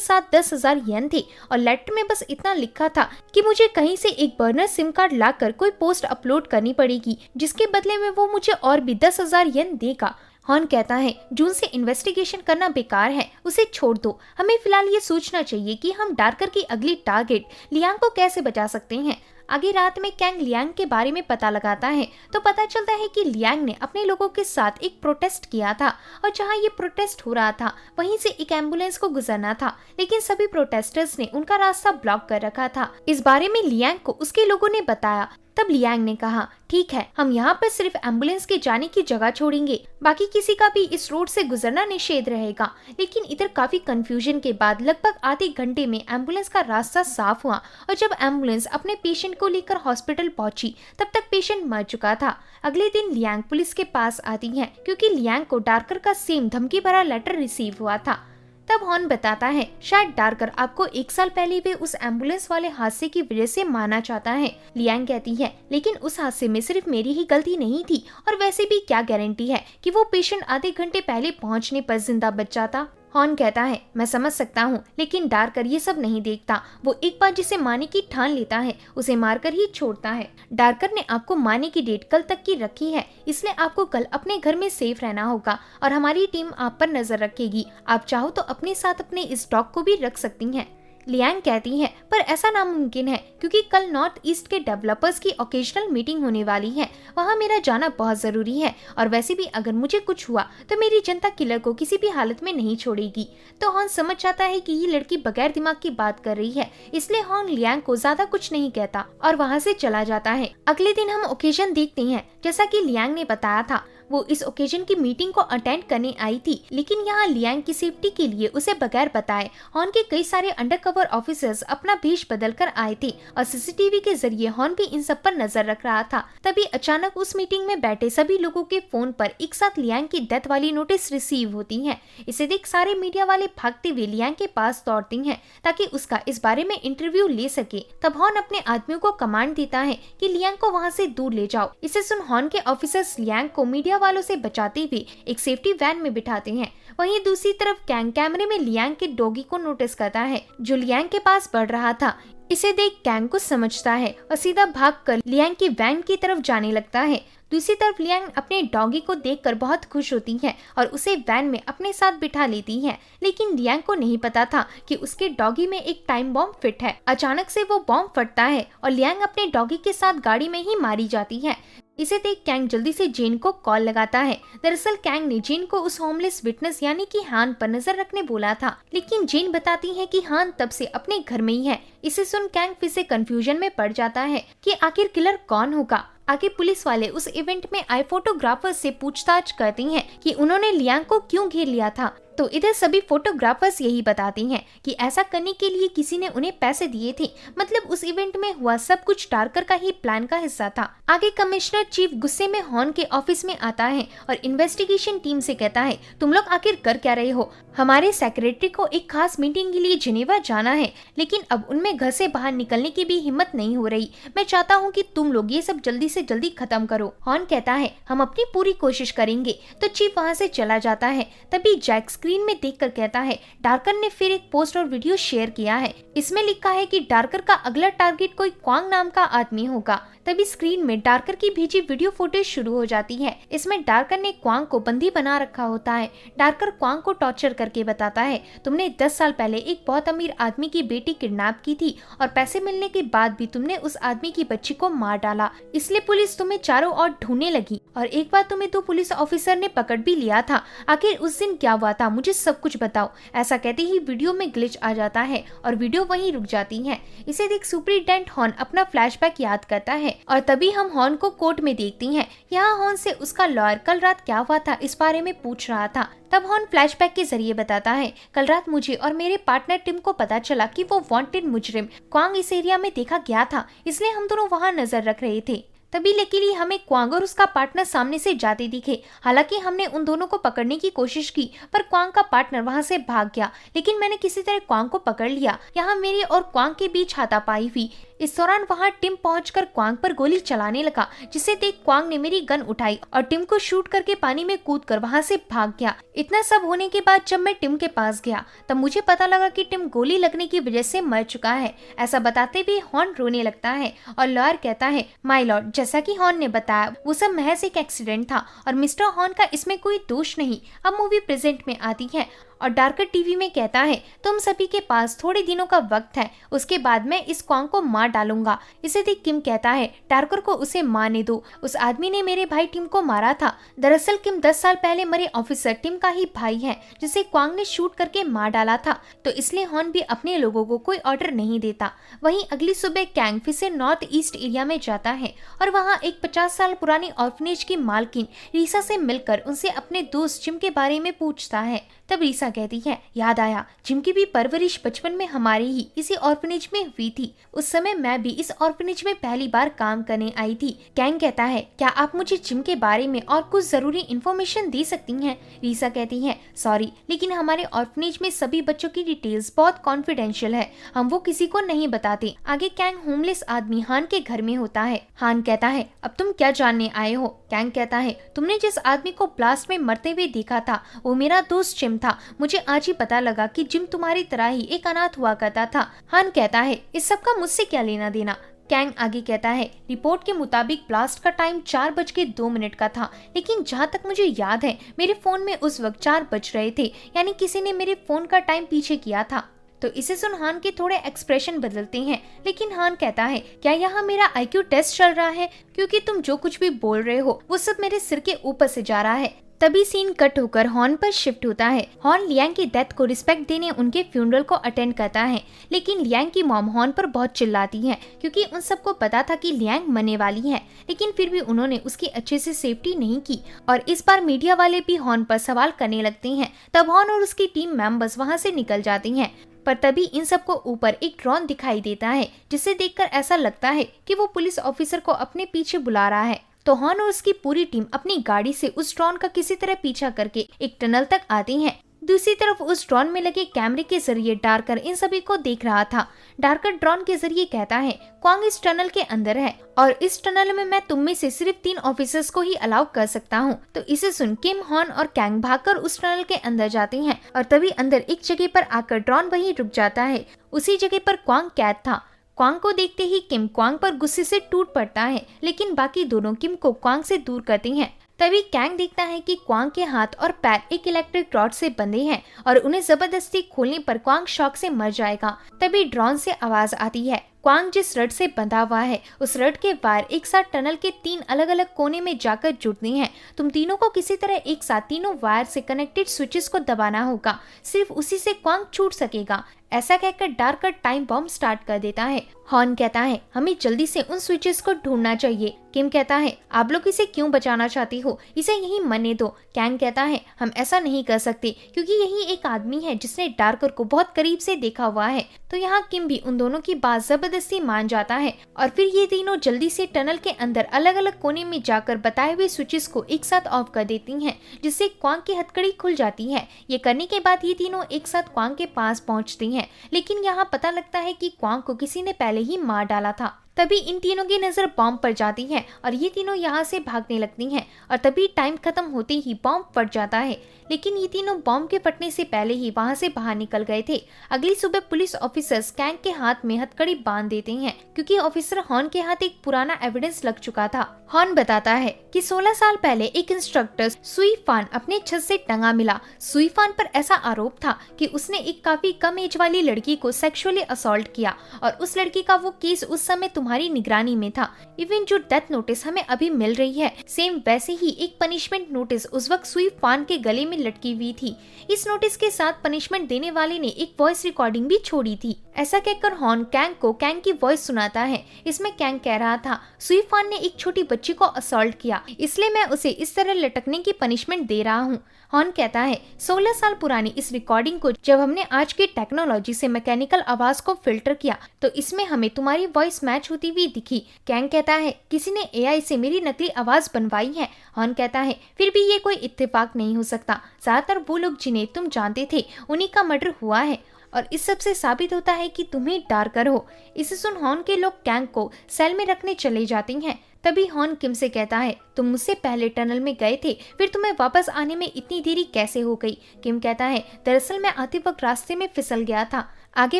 साथ 10,000 येन थे और लेटर में बस इतना लिखा था कि मुझे कहीं से एक बर्नर सिम कार्ड लाकर कोई पोस्ट अपलोड करनी पड़ेगी जिसके बदले में वो मुझे और भी 10,000 येन देगा। हॉर्न कहता है, जून से इन्वेस्टिगेशन करना बेकार है, उसे छोड़ दो। हमें फिलहाल ये सोचना चाहिए कि हम डार्कर की अगली टारगेट लियांग को कैसे बचा सकते हैं। आगे रात में कैंग लियांग के बारे में पता लगाता है तो पता चलता है कि लियांग ने अपने लोगों के साथ एक प्रोटेस्ट किया था और जहां ये प्रोटेस्ट हो रहा था वहीं से एक एम्बुलेंस को गुजरना था, लेकिन सभी प्रोटेस्टर्स ने उनका रास्ता ब्लॉक कर रखा था। इस बारे में लियांग को उसके लोगों ने बताया। तब लियांग ने कहा, ठीक है, हम यहाँ पर सिर्फ एम्बुलेंस के जाने की जगह छोड़ेंगे, बाकी किसी का भी इस रोड से गुजरना निषेध रहेगा। लेकिन इधर काफी कंफ्यूजन के बाद लगभग आधे घंटे में एम्बुलेंस का रास्ता साफ हुआ और जब एम्बुलेंस अपने पेशेंट को लेकर हॉस्पिटल पहुंची तब तक पेशेंट मर चुका था। अगले दिन लियांग पुलिस के पास आती है क्योंकि लियांग को डार्कर का सेम धमकी भरा लेटर रिसीव हुआ था। तब हॉर्न बताता है, शायद डार्कर आपको 1 साल पहले भी उस एम्बुलेंस वाले हादसे की वजह से मारना चाहता है। लियांग कहती है, लेकिन उस हादसे में सिर्फ मेरी ही गलती नहीं थी और वैसे भी क्या गारंटी है कि वो पेशेंट आधे घंटे पहले पहुंचने पर जिंदा बच जाता। हॉर्न कहता है, मैं समझ सकता हूँ, लेकिन डार्कर ये सब नहीं देखता। वो एक बार जिसे मारने की ठान लेता है उसे मारकर ही छोड़ता है। डार्कर ने आपको मारने की डेट कल तक की रखी है, इसलिए आपको कल अपने घर में सेफ रहना होगा और हमारी टीम आप पर नजर रखेगी। आप चाहो तो अपने साथ अपने इस डॉग को भी रख सकती हैं। लियांग कहती है, पर ऐसा नामुमकिन है क्योंकि कल नॉर्थ ईस्ट के डेवलपर्स की ओकेजनल मीटिंग होने वाली है, वहाँ मेरा जाना बहुत जरूरी है और वैसे भी अगर मुझे कुछ हुआ तो मेरी जनता किलर को किसी भी हालत में नहीं छोड़ेगी। तो हॉर्न समझ जाता है कि ये लड़की बगैर दिमाग की बात कर रही है, इसलिए हॉर्न लियांग को ज्यादा कुछ नहीं कहता और वहाँ से चला जाता है। अगले दिन हम ओकेजन देखते हैं। जैसा कि लियांग ने बताया था, वो इस ओकेजन की मीटिंग को अटेंड करने आई थी, लेकिन यहाँ लियांग की सेफ्टी के लिए उसे बगैर बताए हॉर्न के कई सारे अंडरकवर ऑफिसर्स अपना भेष बदल कर आए थे और सीसीटीवी के जरिए हॉर्न भी इन सब पर नजर रख रहा था। तभी अचानक उस मीटिंग में बैठे सभी लोगों के फोन पर एक साथ लियांग की डेथ वाली नोटिस रिसीव होती है। इसे देख सारे मीडिया वाले भागते हुए लियांग के पास दौड़ते हैं ताकि उसका इस बारे में इंटरव्यू ले सके। तब हॉर्न अपने आदमियों को कमांड देता है कि लियांग को वहाँ से दूर ले जाओ। इसे सुन हॉर्न के ऑफिसर्स लियांग को मीडिया वालों से बचाते हुए एक सेफ्टी वैन में बिठाते हैं। वहीं दूसरी तरफ कैंग कैमरे में लियांग के डॉगी को नोटिस करता है जो लियांग के पास बढ़ रहा था। इसे देख कैंग कुछ समझता है और सीधा भागकर लियांग की वैन की तरफ जाने लगता है। दूसरी तरफ लियांग अपने डॉगी को देखकर बहुत खुश होती है और उसे वैन में अपने साथ बिठा लेती है, लेकिन लियांग को नहीं पता था कि उसके डॉगी में एक टाइम बॉम्ब फिट है। अचानक से वो बॉम्ब फटता है और लियांग अपने डॉगी के साथ गाड़ी में ही मारी जाती है। इसे देख कैंग जल्दी से जेन को कॉल लगाता है। दरअसल कैंग ने जेन को उस होमलेस विटनेस यानी कि हान पर नजर रखने बोला था, लेकिन जेन बताती है कि हान तब से अपने घर में ही है। इसे सुन कैंग फिर से कंफ्यूजन में पड़ जाता है कि आखिर किलर कौन होगा। आगे पुलिस वाले उस इवेंट में आए फोटोग्राफर से पूछताछ करती हैं कि उन्होंने लियांग को क्यों घेर लिया था। तो इधर सभी फोटोग्राफर्स यही बताते हैं कि ऐसा करने के लिए किसी ने उन्हें पैसे दिए थे, मतलब उस इवेंट में हुआ सब कुछ डार्कर का ही प्लान का हिस्सा था। आगे कमिश्नर चीफ गुस्से में हॉर्न के ऑफिस में आता है और इन्वेस्टिगेशन टीम से कहता है, तुम लोग आखिर कर क्या रहे हो? हमारे सेक्रेटरी को एक खास मीटिंग के लिए जिनेवा जाना है, लेकिन अब उनमें घर से बाहर निकलने की भी हिम्मत नहीं हो रही। मैं चाहता हूँ कि तुम लोग ये सब जल्दी से जल्दी खत्म करो। हॉर्न कहता है, हम अपनी पूरी कोशिश करेंगे। तो चीफ वहाँ से चला जाता है। तभी जैक स्क्रीन में देखकर कहता है, डार्कर ने फिर एक पोस्ट और वीडियो शेयर किया है। इसमें लिखा है कि डार्कर का अगला टारगेट कोई क्वांग नाम का आदमी होगा। तभी स्क्रीन में डार्कर की भेजी वीडियो फुटेज शुरू हो जाती है। इसमें डार्कर ने क्वांग को बंदी बना रखा होता है। डार्कर क्वांग को टॉर्चर करके बताता है, तुमने 10 साल पहले एक बहुत अमीर आदमी की बेटी किडनैप की थी और पैसे मिलने के बाद भी तुमने उस आदमी की बच्ची को मार डाला, इसलिए पुलिस तुम्हें चारों ओर ढूंढने लगी और एक बार तुम्हें 2 पुलिस ऑफिसर ने पकड़ भी लिया था। आखिर उस दिन क्या हुआ था, मुझे सब कुछ बताओ। ऐसा कहते ही वीडियो में ग्लिच आ जाता है और वीडियो वहीं रुक जाती है। इसे देख सुपरिटेंडेंट हॉर्न अपना फ्लैशबैक याद करता है और तभी हम हॉर्न को कोर्ट में देखती हैं। यहाँ हॉर्न से उसका लॉयर कल रात क्या हुआ था इस बारे में पूछ रहा था। तब हॉर्न फ्लैशबैक के जरिए बताता है, कल रात मुझे और मेरे पार्टनर टिम को पता चला कि वो वांटेड मुजरिम क्वांग इस एरिया में देखा गया था, इसलिए हम दोनों वहाँ नजर रख रहे थे। तभी लकीली हमें क्वांग और उसका पार्टनर सामने से जाते दिखे। हालांकि हमने उन दोनों को पकड़ने की कोशिश की, पर क्वांग का पार्टनर वहां से भाग गया, लेकिन मैंने किसी तरह क्वांग को पकड़ लिया। यहाँ मेरे और क्वांग के बीच हाथापाई हुई। इस दौरान वहां टिम पहुंचकर क्वांग पर गोली चलाने लगा, जिसे देख क्वांग ने मेरी गन उठाई और टिम को शूट करके पानी में कूदकर वहां से भाग गया। इतना सब होने के बाद जब मैं टिम के पास गया तब मुझे पता लगा कि टिम गोली लगने की वजह से मर चुका है। ऐसा बताते हुए हॉर्न रोने लगता है और लॉयर कहता है, माय लॉर्ड, जैसा कि हॉर्न ने बताया वो सब महज एक एक्सीडेंट था और मिस्टर हॉर्न का इसमें कोई दोष नहीं। अब मूवी प्रेजेंट में आती है और डार्कर टीवी में कहता है, तुम सभी के पास थोड़े दिनों का वक्त है, उसके बाद मैं इस क्वांग को मार डालूंगा। इसे देख किम कहता है, डार्कर को उसे मारने दो, उस आदमी ने मेरे भाई टिम को मारा था। दरअसल किम 10 साल पहले मरे ऑफिसर टिम का ही भाई है, जिसे क्वांग ने शूट करके मार डाला था, तो इसलिए हॉर्न भी अपने लोगों को कोई ऑर्डर नहीं देता। वहीं अगली सुबह कैंग फिर से नॉर्थ ईस्ट एरिया में जाता है और वहाँ एक 50 साल पुरानी ऑर्फनेज की मालकिन रीसा से मिलकर उनसे अपने दोस्त जिम के बारे में पूछता है। तब रीसा कहती है, याद आया, जिम की भी परवरिश बचपन में हमारी ही इसी ऑर्फनेज में हुई थी। उस समय मैं भी इस ऑर्फनेज में पहली बार काम करने आई थी। कैंग कहता है, क्या आप मुझे जिम के बारे में और कुछ जरूरी इन्फॉर्मेशन दे सकती हैं? रीसा कहती है, सॉरी, लेकिन हमारे ऑर्फनेज में सभी बच्चों की डिटेल्स बहुत कॉन्फिडेंशियल है, हम वो किसी को नहीं बताते। आगे कैंग होमलेस आदमी हान के घर में होता है। हान कहता है, अब तुम क्या जानने आए हो? कैंग कहता है, तुमने जिस आदमी को ब्लास्ट में मरते हुए देखा था वो मेरा दोस्त जिम था। मुझे आज ही पता लगा कि जिम तुम्हारी तरह ही एक अनाथ हुआ करता था। हान कहता है, इस सब का मुझसे क्या लेना देना? कैंग आगे कहता है, रिपोर्ट के मुताबिक ब्लास्ट का टाइम 4:02 का था, लेकिन जहाँ तक मुझे याद है मेरे फोन में उस वक्त 4 बज रहे थे, यानी किसी ने मेरे फोन का टाइम पीछे किया था। तो इसे सुन हान के थोड़े एक्सप्रेशन बदलते हैं, लेकिन हान कहता है, क्या यहाँ मेरा IQ टेस्ट चल रहा है? क्योंकि तुम जो कुछ भी बोल रहे हो वो सब मेरे सिर के ऊपर से जा रहा है। तभी सीन कट होकर हॉर्न पर शिफ्ट होता है। हॉर्न लियांग की डेथ को रिस्पेक्ट देने उनके फ्यूनरल को अटेंड करता है, लेकिन लियांग की मॉम हॉर्न पर बहुत चिल्लाती है, क्योंकि उन सबको पता था कि लियांग मरने वाली है, लेकिन फिर भी उन्होंने उसकी अच्छे से सेफ्टी नहीं की और इस बार मीडिया वाले भी हॉर्न पर सवाल करने लगते हैं। तब हॉर्न और उसकी टीम मेंबर्स वहाँ से निकल जाती हैं, पर तभी इन सबको ऊपर एक ड्रोन दिखाई देता है, जिसे देखकर ऐसा लगता है कि वो पुलिस ऑफिसर को अपने पीछे बुला रहा है। तो हॉर्न और उसकी पूरी टीम अपनी गाड़ी से उस ड्रोन का किसी तरह पीछा करके एक टनल तक आती हैं। दूसरी तरफ उस ड्रोन में लगे कैमरे के जरिए डार्कर इन सभी को देख रहा था। डार्कर ड्रोन के जरिए कहता है, क्वांग इस टनल के अंदर है और इस टनल में मैं तुम में से सिर्फ 3 ऑफिसर्स को ही अलाउ कर सकता हूँ। तो इसे सुन किम, हॉर्न और कैंग भागकर उस टनल के अंदर जाते हैं और तभी अंदर एक जगह पर आकर ड्रोन वहीं रुक जाता है। उसी जगह पर क्वांग कैद था। क्वांग को देखते ही किम क्वांग पर गुस्से से टूट पड़ता है, लेकिन बाकी दोनों किम को क्वांग से दूर करते हैं। तभी कैंग देखता है कि क्वांग के हाथ और पैर एक इलेक्ट्रिक रॉड से बंधे हैं और उन्हें जबरदस्ती खोलने पर क्वांग शॉक से मर जाएगा। तभी ड्रोन से आवाज आती है, क्वांग जिस रड से बंधा हुआ है उस रड के वायर एक साथ टनल के 3 अलग अलग कोने में जाकर जुड़ते हैं। तुम तीनों को किसी तरह एक साथ तीनों वायर से कनेक्टेड स्विचेस को दबाना होगा, सिर्फ उसी से क्वांग छूट सकेगा। ऐसा कहकर डार्कर टाइम बॉम्ब स्टार्ट कर देता है। हॉर्न कहता है हमें जल्दी से उन स्विचेस को ढूंढना चाहिए। किम कहता है आप लोग इसे क्यों बचाना चाहती हो, इसे यहीं मरने दो। कैंग कहता है हम ऐसा नहीं कर सकते क्योंकि यही एक आदमी है जिसने डार्कर को बहुत करीब से देखा हुआ है। तो यहाँ किम भी उन दोनों की बात जबरदस्ती मान जाता है और फिर ये तीनों जल्दी से टनल के अंदर अलग अलग कोने में जाकर बताए हुए स्विचेस को एक साथ ऑफ कर देती हैं, जिससे क्वांग की हथकड़ी खुल जाती है। ये करने के बाद ये तीनों एक साथ क्वांग के पास पहुंचती हैं, लेकिन यहाँ पता लगता है कि क्वांग को किसी ने पहले ही मार डाला था। तभी इन तीनों की नजर बॉम्ब पर जाती है और ये तीनों यहाँ से भागने लगती हैं और तभी टाइम खत्म होते ही बॉम्ब फट जाता है, लेकिन ये तीनों बॉम्ब के फटने से पहले ही वहाँ से बाहर निकल गए थे। अगली सुबह पुलिस ऑफिसर्स कैंग के हाथ में हथकड़ी बांध देते हैं क्योंकि ऑफिसर हॉर्न के हाथ एक पुराना एविडेंस लग चुका था। हॉर्न बताता है कि 16 साल पहले एक इंस्ट्रक्टर सुई फान अपने छत से टंगा मिला। सुई फान पर ऐसा आरोप था कि उसने एक काफी कम एज वाली लड़की को सेक्सुअली असॉल्ट किया और उस लड़की का वो केस उस समय तुम्हारी निगरानी में था। इवन जो डेथ नोटिस हमें अभी मिल रही है सेम वैसे ही एक पनिशमेंट नोटिस उस वक्त सुई फान के गले में लटकी हुई थी। इस नोटिस के साथ पनिशमेंट देने वाले ने एक वॉइस रिकॉर्डिंग भी छोड़ी थी। ऐसा कहकर हॉर्न कैंग को कैंग की वॉइस सुनाता है। इसमें कैंग कह रहा था सुई फान ने एक छोटी बच्ची को असॉल्ट किया, इसलिए मैं उसे इस तरह लटकने की पनिशमेंट दे रहा हूँ। हॉर्न कहता है 16 साल पुरानी इस रिकॉर्डिंग को जब हमने आज की टेक्नोलॉजी से मैकेनिकल आवाज को फिल्टर किया तो इसमें हमें तुम्हारी वॉइस मैच होती हुई दिखी। कैंग कहता है किसी ने एआई से मेरी नकली आवाज बनवाई है। हॉर्न कहता है फिर भी ये कोई इत्तेफाक नहीं हो सकता, ज्यादातर वो लोग जिन्हें तुम जानते थे उन्हीं का मर्डर हुआ है और इस सब से साबित होता है कि तुम ही डार्कर हो। इसे सुन हॉर्न के लोग कैंग को सेल में रखने चले जाती हैं। तभी हॉर्न किम से कहता है तुम मुझसे पहले टनल में गए थे, फिर तुम्हें वापस आने में इतनी देरी कैसे हो गई। किम कहता है दरअसल मैं आते वक्त रास्ते में फिसल गया था। आगे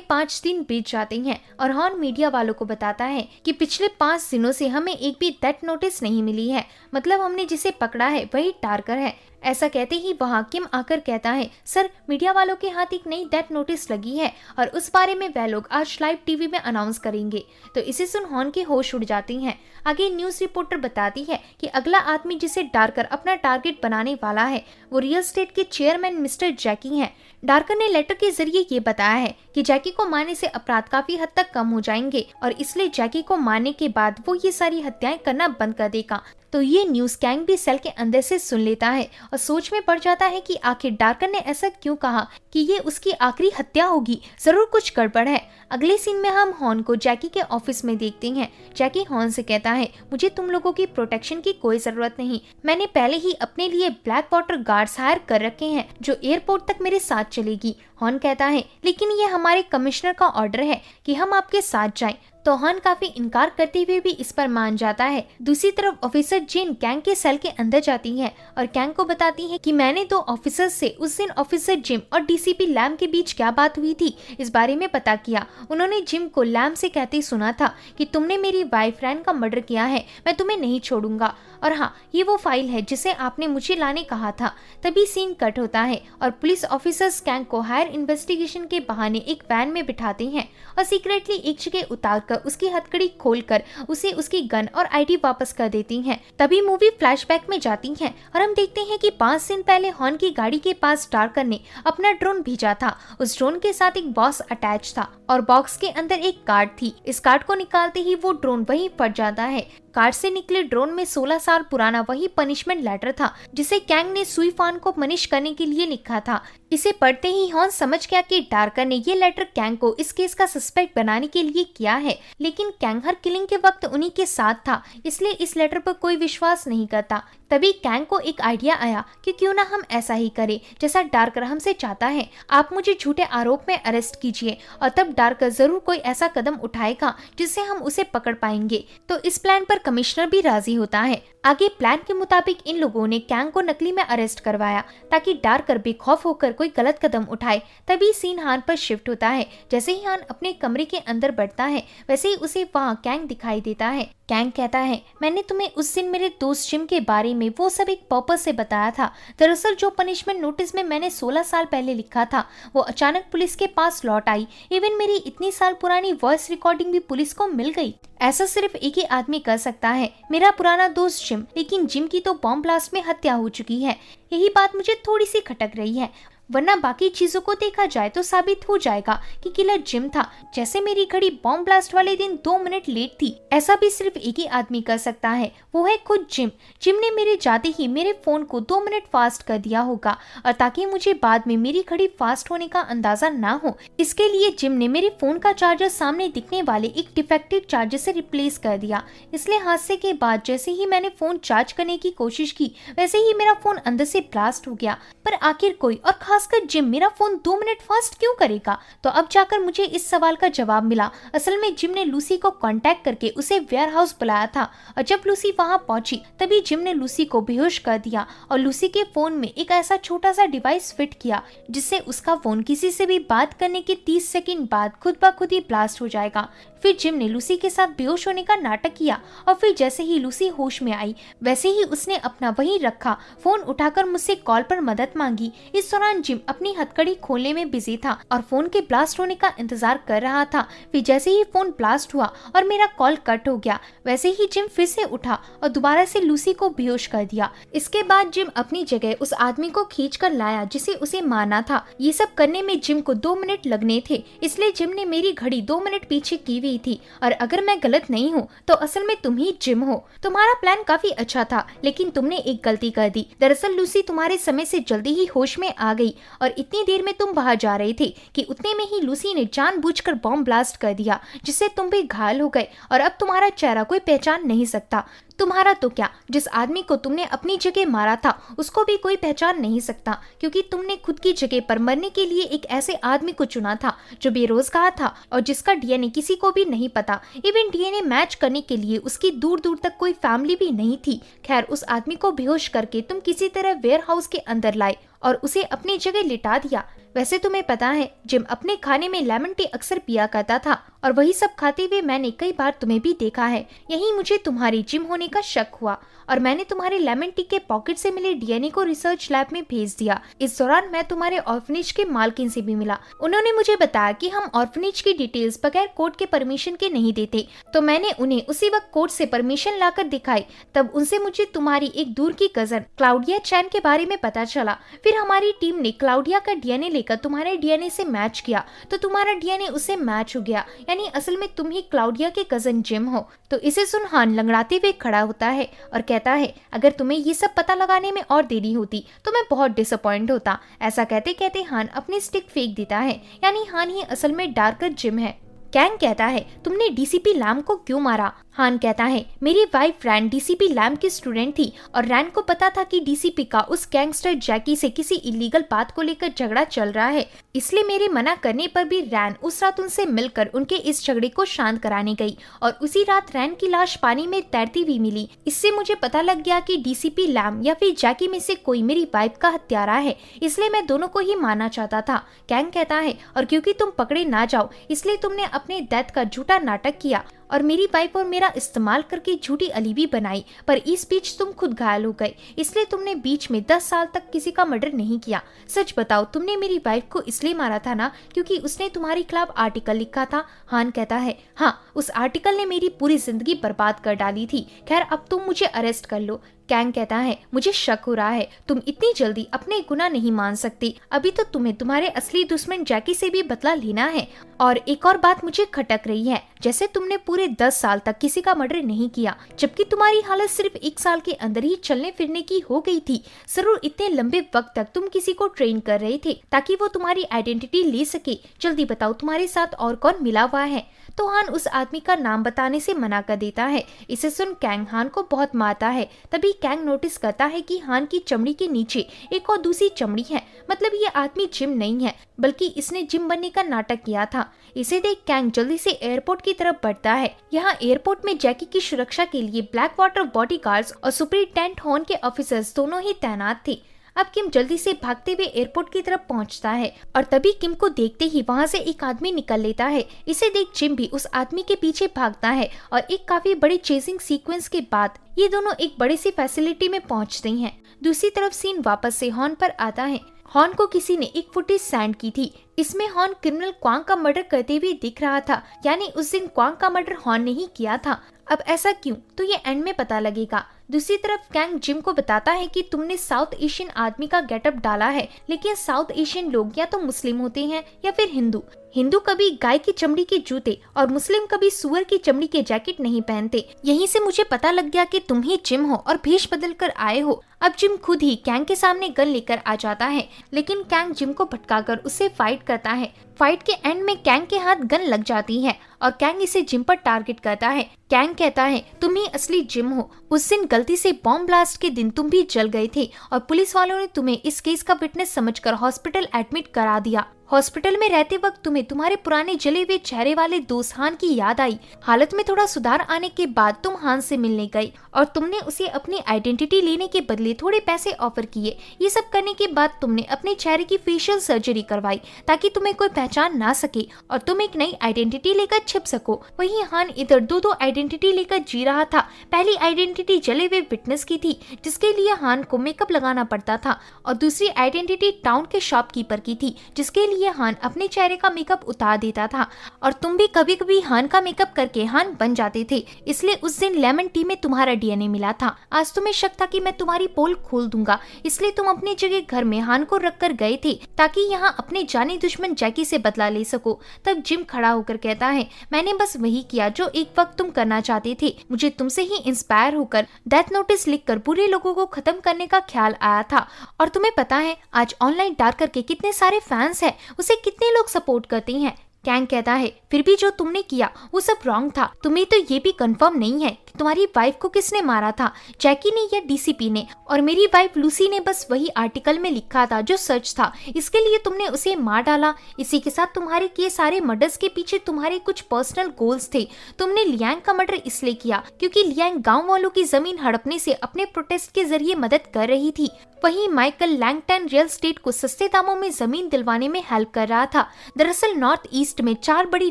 5 दिन बीत जाते हैं और हॉर्न मीडिया वालों को बताता है कि पिछले 5 दिनों से हमें एक भी डेथ नोटिस नहीं मिली है, मतलब हमने जिसे पकड़ा है वही डार्कर है। ऐसा कहते ही वहाँ किम आकर कहता है सर मीडिया वालों के हाथ एक नई डेथ नोटिस लगी है और उस बारे में वह लोग आज लाइव टीवी में अनाउंस करेंगे। तो इसे सुन हॉर्न के होश उड़ जाती हैं। आगे न्यूज रिपोर्टर बताती है कि अगला आदमी जिसे डार्कर अपना टारगेट बनाने वाला है वो रियल एस्टेट के चेयरमैन मिस्टर जैकी हैं। डार्कर ने लेटर के जरिए ये बताया है कि जैकी को मारने से अपराध काफी हद तक कम हो जाएंगे और इसलिए जैकी को मारने के बाद वो ये सारी हत्याएं करना बंद कर देगा। तो ये न्यूज कैंग भी सेल के अंदर से सुन लेता है और सोच में पड़ जाता है कि आखिर डार्कर ने ऐसा क्यों कहा कि ये उसकी आखिरी हत्या होगी, जरूर कुछ गड़बड़ है। अगले सीन में हम हॉर्न को जैकी के ऑफिस में देखते हैं। जैकी हॉर्न से कहता है मुझे तुम लोगों की प्रोटेक्शन की कोई जरूरत नहीं, मैंने पहले ही अपने लिए ब्लैक वाटर गार्ड्स हायर कर रखे हैं जो एयरपोर्ट तक मेरे साथ चलेगी। हॉर्न कहता है लेकिन ये हमारे कमिश्नर का ऑर्डर है कि हम आपके साथ जाएं। तो हॉर्न काफी इनकार करते हुए भी इस पर मान जाता है। दूसरी तरफ ऑफिसर जिन कैंग के सेल के अंदर जाती है और कैंग को बताती है कि मैंने 2 ऑफिसर्स से उस दिन ऑफिसर जिम और डीसीपी लैम के बीच क्या बात हुई थी इस बारे में पता किया। उन्होंने जिम को लैम से कहते सुना था कि तुमने मेरी बॉयफ्रेंड का मर्डर किया है, मैं तुम्हें नहीं छोड़ूंगा और हाँ ये वो फाइल है जिसे आपने मुझे लाने कहा था। तभी सीन कट होता है और पुलिस ऑफिसर्स कैंग को हायर इन्वेस्टिगेशन के बहाने एक वैन में बिठाते हैं और सीक्रेटली एक जगह उतार उसकी हथकड़ी खोलकर उसे उसकी गन और आईडी वापस कर देती हैं। तभी मूवी फ्लैशबैक में जाती है और हम देखते हैं कि 5 दिन पहले हॉर्न की गाड़ी के पास डार्कर ने अपना ड्रोन भेजा था। उस ड्रोन के साथ एक बॉक्स अटैच था और बॉक्स के अंदर एक कार्ड थी। इस कार्ड को निकालते ही वो ड्रोन वहीं फट जाता है। कार्ड से निकले ड्रोन में 16 साल पुराना वही पनिशमेंट लेटर था जिसे कैंग ने सुई फान को पनिश करने के लिए लिखा था। इसे पढ़ते ही हॉर्न समझ गया कि डार्कर ने ये लेटर कैंग को इस केस का सस्पेक्ट बनाने के लिए किया है, लेकिन कैंग हर किलिंग के वक्त उन्हीं के साथ था, इसलिए इस लेटर पर कोई विश्वास नहीं करता। तभी कैंग को एक आइडिया आया कि क्यों ना हम ऐसा ही करें जैसा डार्कर हमसे चाहता है। आप मुझे झूठे आरोप में अरेस्ट कीजिए और तब डार्कर जरूर कोई ऐसा कदम उठाएगा जिससे हम उसे पकड़ पाएंगे। तो इस प्लान पर कमिश्नर भी राजी होता है। आगे प्लान के मुताबिक इन लोगों ने कैंग को नकली में अरेस्ट करवाया ताकि डार्कर बेखौफ होकर कोई गलत कदम उठाए। तभी सीन हान पर शिफ्ट होता है। जैसे ही हान अपने कमरे के अंदर बढ़ता है वैसे ही उसे वहाँ कैंग दिखाई देता है। कैंग कहता है मैंने तुम्हें उस दिन मेरे दोस्त जिम के बारे में वो सब एक पर्पस से बताया था। दरअसल जो पनिशमेंट नोटिस में मैंने 16 साल पहले लिखा था वो अचानक पुलिस के पास लौट आई। इवन मेरी इतनी साल पुरानी वॉइस रिकॉर्डिंग भी पुलिस को मिल गई। ऐसा सिर्फ एक ही आदमी कर सकता है, मेरा पुराना दोस्त जिम। लेकिन जिम की तो बॉम्ब ब्लास्ट में हत्या हो चुकी है। यही बात मुझे थोड़ी सी खटक रही है। वरना बाकी चीजों को देखा जाए तो साबित हो जाएगा कि किलर जिम था। जैसे मेरी घड़ी बॉम्ब ब्लास्ट वाले दिन 2 मिनट लेट थी, ऐसा भी सिर्फ एक ही आदमी कर सकता है, वो है खुद जिम। जिम ने मेरे जाते ही मेरे फोन को 2 मिनट फास्ट कर दिया होगा, और ताकि मुझे बाद में मेरी घड़ी फास्ट होने का अंदाजा ना हो, इसके लिए जिम ने मेरे फोन का चार्जर सामने दिखने वाले एक डिफेक्टिव चार्जर से रिप्लेस कर दिया। इसलिए हादसे के बाद जैसे ही मैंने फोन चार्ज करने की कोशिश की, वैसे ही मेरा फोन अंदर से ब्लास्ट हो गया। पर आखिर कोई, और खासकर जिम, मेरा फोन 2 मिनट फास्ट क्यों करेगा? तो अब जाकर मुझे इस सवाल का जवाब मिला। असल में जिम ने लूसी को कांटेक्ट करके उसे वेयर हाउस बुलाया था, और जब लूसी वहां पहुंची तभी जिम ने लूसी को बेहोश कर दिया और लूसी के फोन में एक ऐसा छोटा सा डिवाइस फिट किया जिससे उसका फोन किसी से भी बात करने के 30 सेकंड बाद खुद ब खुद ही ब्लास्ट हो जाएगा। फिर जिम ने लूसी के साथ बेहोश होने का नाटक किया, और फिर जैसे ही लूसी होश में आई वैसे ही उसने अपना वहीं रखा फोन उठाकर मुझसे कॉल पर मदद मांगी। इस दौरान जिम अपनी हथकड़ी खोलने में बिजी था और फोन के ब्लास्ट होने का इंतजार कर रहा था। फिर जैसे ही फोन ब्लास्ट हुआ और मेरा कॉल कट हो गया, वैसे ही जिम फिर से उठा और दोबारा से लूसी को बेहोश कर दिया। इसके बाद जिम अपनी जगह उस आदमी को खींच कर लाया जिसे उसे मारना था। ये सब करने में जिम को 2 मिनट लगने थे, इसलिए जिम ने मेरी घड़ी 2 मिनट पीछे की हुई थी। और अगर मैं गलत नहीं हूँ तो असल में तुम ही जिम हो। तुम्हारा प्लान काफी अच्छा था, लेकिन तुमने एक गलती कर दी। दरअसल लूसी तुम्हारे समय से जल्दी ही होश में आ गई, और इतनी देर में तुम बाहर जा रहे थे कि उतने में ही लूसी ने जानबूझकर बॉम्ब ब्लास्ट कर दिया, जिससे तुम भी घायल हो गए, और अब तुम्हारा चेहरा कोई पहचान नहीं सकता। तुम्हारा तो क्या, जिस आदमी को तुमने अपनी जगह मारा था उसको भी कोई पहचान नहीं सकता, क्योंकि तुमने खुद की जगह पर मरने के लिए एक ऐसे आदमी को चुना था जो बेरोजगार था और जिसका डीएनए किसी को भी नहीं पता। इवन डीएनए मैच करने के लिए उसकी दूर दूर तक कोई फैमिली भी नहीं थी। खैर, उस आदमी को बेहोश करके तुम किसी तरह वेयर हाउस के अंदर लाए और उसे अपनी जगह लिटा दिया। वैसे तुम्हें पता है, जिम अपने खाने में लेमन टी अक्सर पिया करता था, और वही सब खाते हुए मैंने कई बार तुम्हें भी देखा है। यही मुझे तुम्हारी जिम होने का शक हुआ, और मैंने तुम्हारे लेमन टी के पॉकेट से मिले डीएनए को रिसर्च लैब में भेज दिया। इस दौरान मैं तुम्हारे ऑर्फनेज के मालकिन से भी मिला। उन्होंने मुझे बताया कि हम ऑर्फनेज की डिटेल्स बगैर कोर्ट के परमिशन के नहीं देते, तो मैंने उन्हें उसी वक्त कोर्ट से परमिशन लाकर दिखाई। तब उनसे मुझे तुम्हारी एक दूर की कजन क्लाउडिया चैन के बारे में पता चला। फिर हमारी टीम ने क्लाउडिया का डीएनए लेकर तुम्हारे डीएनए से मैच किया, तो तुम्हारा डीएनए उससे मैच हो गया, यानी असल में तुम ही क्लाउडिया के कजन जिम हो। तो इसे सुन हान लंगड़ाते हुए खड़ा होता है और कहता है, अगर तुम्हें ये सब पता लगाने में और देरी होती तो मैं बहुत डिसअपॉइंट होता। ऐसा कहते कहते हान अपनी स्टिक फेंक देता है, यानी हान ही असल में डार्कर जिम है। कैंग कहता है, तुमने डीसीपी लैम को क्यों मारा? हान कहता है, मेरी वाइफ रैन डीसीपी लैम की स्टूडेंट थी, और रैन को पता था कि डीसीपी का उस गैंगस्टर जैकी से किसी इलीगल बात को लेकर झगड़ा चल रहा है। इसलिए मेरे मना करने पर भी रैन उस रात उनसे मिलकर उनके इस झगड़े को शांत कराने गई, और उसी रात रैन की लाश पानी में तैरती हुई मिली। इससे मुझे पता लग गया कि डीसीपी लैम या फिर जैकी में से कोई मेरी वाइफ का हत्यारा है, इसलिए मैं दोनों को ही मारना चाहता था। कैंग कहता है, और क्योंकि तुम पकड़े ना जाओ इसलिए तुमने अपने डेथ का झूठा नाटक किया और मेरी वाइफ और मेरा इस्तेमाल करके झूठी अलीबी बनाई, पर इस बीच तुम खुद घायल हो गए, इसलिए तुमने बीच में 10 साल तक किसी का मर्डर नहीं किया। सच बताओ, तुमने मेरी वाइफ को इसलिए मारा था ना क्योंकि उसने तुम्हारे खिलाफ आर्टिकल लिखा था? हान कहता है, हाँ, उस आर्टिकल ने मेरी पूरी जिंदगी बर्बाद कर डाली थी। खैर, अब तुम मुझे अरेस्ट कर लो। कैंग कहता है, मुझे शक हो रहा है, तुम इतनी जल्दी अपने गुनाह नहीं मान सकते। अभी तो तुम्हें तुम्हारे असली दुश्मन जैकी से भी बदला लेना है। और एक और बात मुझे खटक रही है, जैसे तुमने पूरे 10 साल तक किसी का मर्डर नहीं किया, जबकि तुम्हारी हालत सिर्फ 1 साल के अंदर ही चलने फिरने की हो गई थी। जरूर इतने लंबे वक्त तक तुम किसी को ट्रेन कर रहे थे ताकि वो तुम्हारी आइडेंटिटी ले सके। जल्दी बताओ, तुम्हारे साथ और कौन मिला हुआ है? तो हान उस आदमी का नाम बताने से मना कर देता है। इसे सुन कैंग हान को बहुत मारता है। तभी कैंग नोटिस करता है कि हान की चमड़ी के नीचे एक और दूसरी चमड़ी है, मतलब ये आदमी जिम नहीं है, बल्कि इसने जिम बनने का नाटक किया था। इसे देख कैंग जल्दी से एयरपोर्ट की तरफ बढ़ता है। यहाँ एयरपोर्ट में जैकी की सुरक्षा के लिए ब्लैक वाटर बॉडीगार्ड्स और सुपरिटेंडेंट हॉर्न के ऑफिसर्स दोनों ही तैनात थे। अब किम जल्दी से भागते हुए एयरपोर्ट की तरफ पहुंचता है, और तभी किम को देखते ही वहां से एक आदमी निकल लेता है। इसे देख जिम भी उस आदमी के पीछे भागता है, और एक काफी बड़े चेजिंग सीक्वेंस के बाद ये दोनों एक बड़ी सी फैसिलिटी में पहुंचते हैं। दूसरी तरफ सीन वापस से हॉर्न पर आता है। हॉर्न को किसी ने एक फुटेज सेंड की थी। इसमें हॉर्न क्रिमिनल क्वांग का मर्डर करते हुए दिख रहा था, यानी उस दिन क्वांग का मर्डर हॉर्न ने ही किया था। अब ऐसा क्यों, तो ये एंड में पता लगेगा। दूसरी तरफ कैंग जिम को बताता है कि तुमने साउथ एशियन आदमी का गेटअप डाला है, लेकिन साउथ एशियन लोग या तो मुस्लिम होते हैं या फिर हिंदू। हिंदू कभी गाय की चमड़ी के जूते और मुस्लिम कभी सुअर की चमड़ी के जैकेट नहीं पहनते। यहीं से मुझे पता लग गया कि तुम ही जिम हो और भेष बदल कर आए हो। अब जिम खुद ही कैंग के सामने गन लेकर आ जाता है, लेकिन कैंग जिम को भटकाकर उससे फाइट करता है। फाइट के एंड में कैंग के हाथ गन लग जाती है और कैंग इसे जिम पर टारगेट करता है। कैंग कहता है तुम ही असली जिम हो। उस दिन गलती से बॉम्ब ब्लास्ट के दिन तुम भी जल गए थे और पुलिस वालों ने तुम्हें इस केस का विटनेस समझकर हॉस्पिटल एडमिट करा दिया। हॉस्पिटल में रहते वक्त तुम्हें तुम्हारे पुराने जले हुए चेहरे वाले दोस्त हान की याद आई। हालत में थोड़ा सुधार आने के बाद तुम हान से मिलने गए और तुमने उसे अपनी आइडेंटिटी लेने के बदले थोड़े पैसे ऑफर किए। ये सब करने के बाद तुमने अपने चेहरे की फेशियल सर्जरी करवाई ताकि तुम्हें कोई पहचान ना सके और तुम एक नई आइडेंटिटी लेकर छिप सको। वहीं हान इधर दो आइडेंटिटी लेकर जी रहा था। पहली आइडेंटिटी जले हुए विटनेस की थी, जिसके लिए हान को मेकअप लगाना पड़ता था, और दूसरी आइडेंटिटी टाउन के शॉपकीपर की थी, जिसके लिए हान अपने चेहरे का मेकअप उतार देता था। और तुम भी कभी कभी हान का मेकअप करके हान बन जाते थे, इसलिए उस दिन लेमन टी में तुम्हारा डीएनए मिला था। आज तुम्हें शक था कि मैं तुम्हारी पोल खोल दूंगा, इसलिए तुम अपनी जगह घर में हान को रख कर गए थे ताकि यहाँ अपने जानी दुश्मन जैकी से बदला ले सको। तब जिम खड़ा होकर कहता है मैंने बस वही किया जो एक वक्त तुम करना चाहते थे। मुझे तुमसे ही इंस्पायर होकर डेथ नोटिस लिखकर बुरे लोगों को खत्म करने का ख्याल आया था। और तुम्हें पता है आज ऑनलाइन डार्कर के कितने सारे फैंस हैं, उसे कितने लोग सपोर्ट करते हैं। कैंग कहता है फिर भी जो तुमने किया वो सब रॉन्ग था। तुम्हें तो ये भी कंफर्म नहीं है कि तुम्हारी वाइफ को किसने मारा था, जैकी ने या डीसीपी ने। और मेरी वाइफ लूसी ने बस वही आर्टिकल में लिखा था जो सच था, इसके लिए तुमने उसे मार डाला। इसी के साथ तुम्हारे किए सारे मर्डर्स के पीछे तुम्हारे कुछ पर्सनल गोल्स थे। तुमने लियांग का मर्डर इसलिए किया क्योंकि लियांग गाँव वालों की जमीन हड़पने से अपने प्रोटेस्ट के जरिए मदद कर रही थी। वहीं माइकल लैंगटन रियल एस्टेट को सस्ते दामों में जमीन दिलवाने में हेल्प कर रहा था। दरअसल नॉर्थ ईस्ट में 4 बड़ी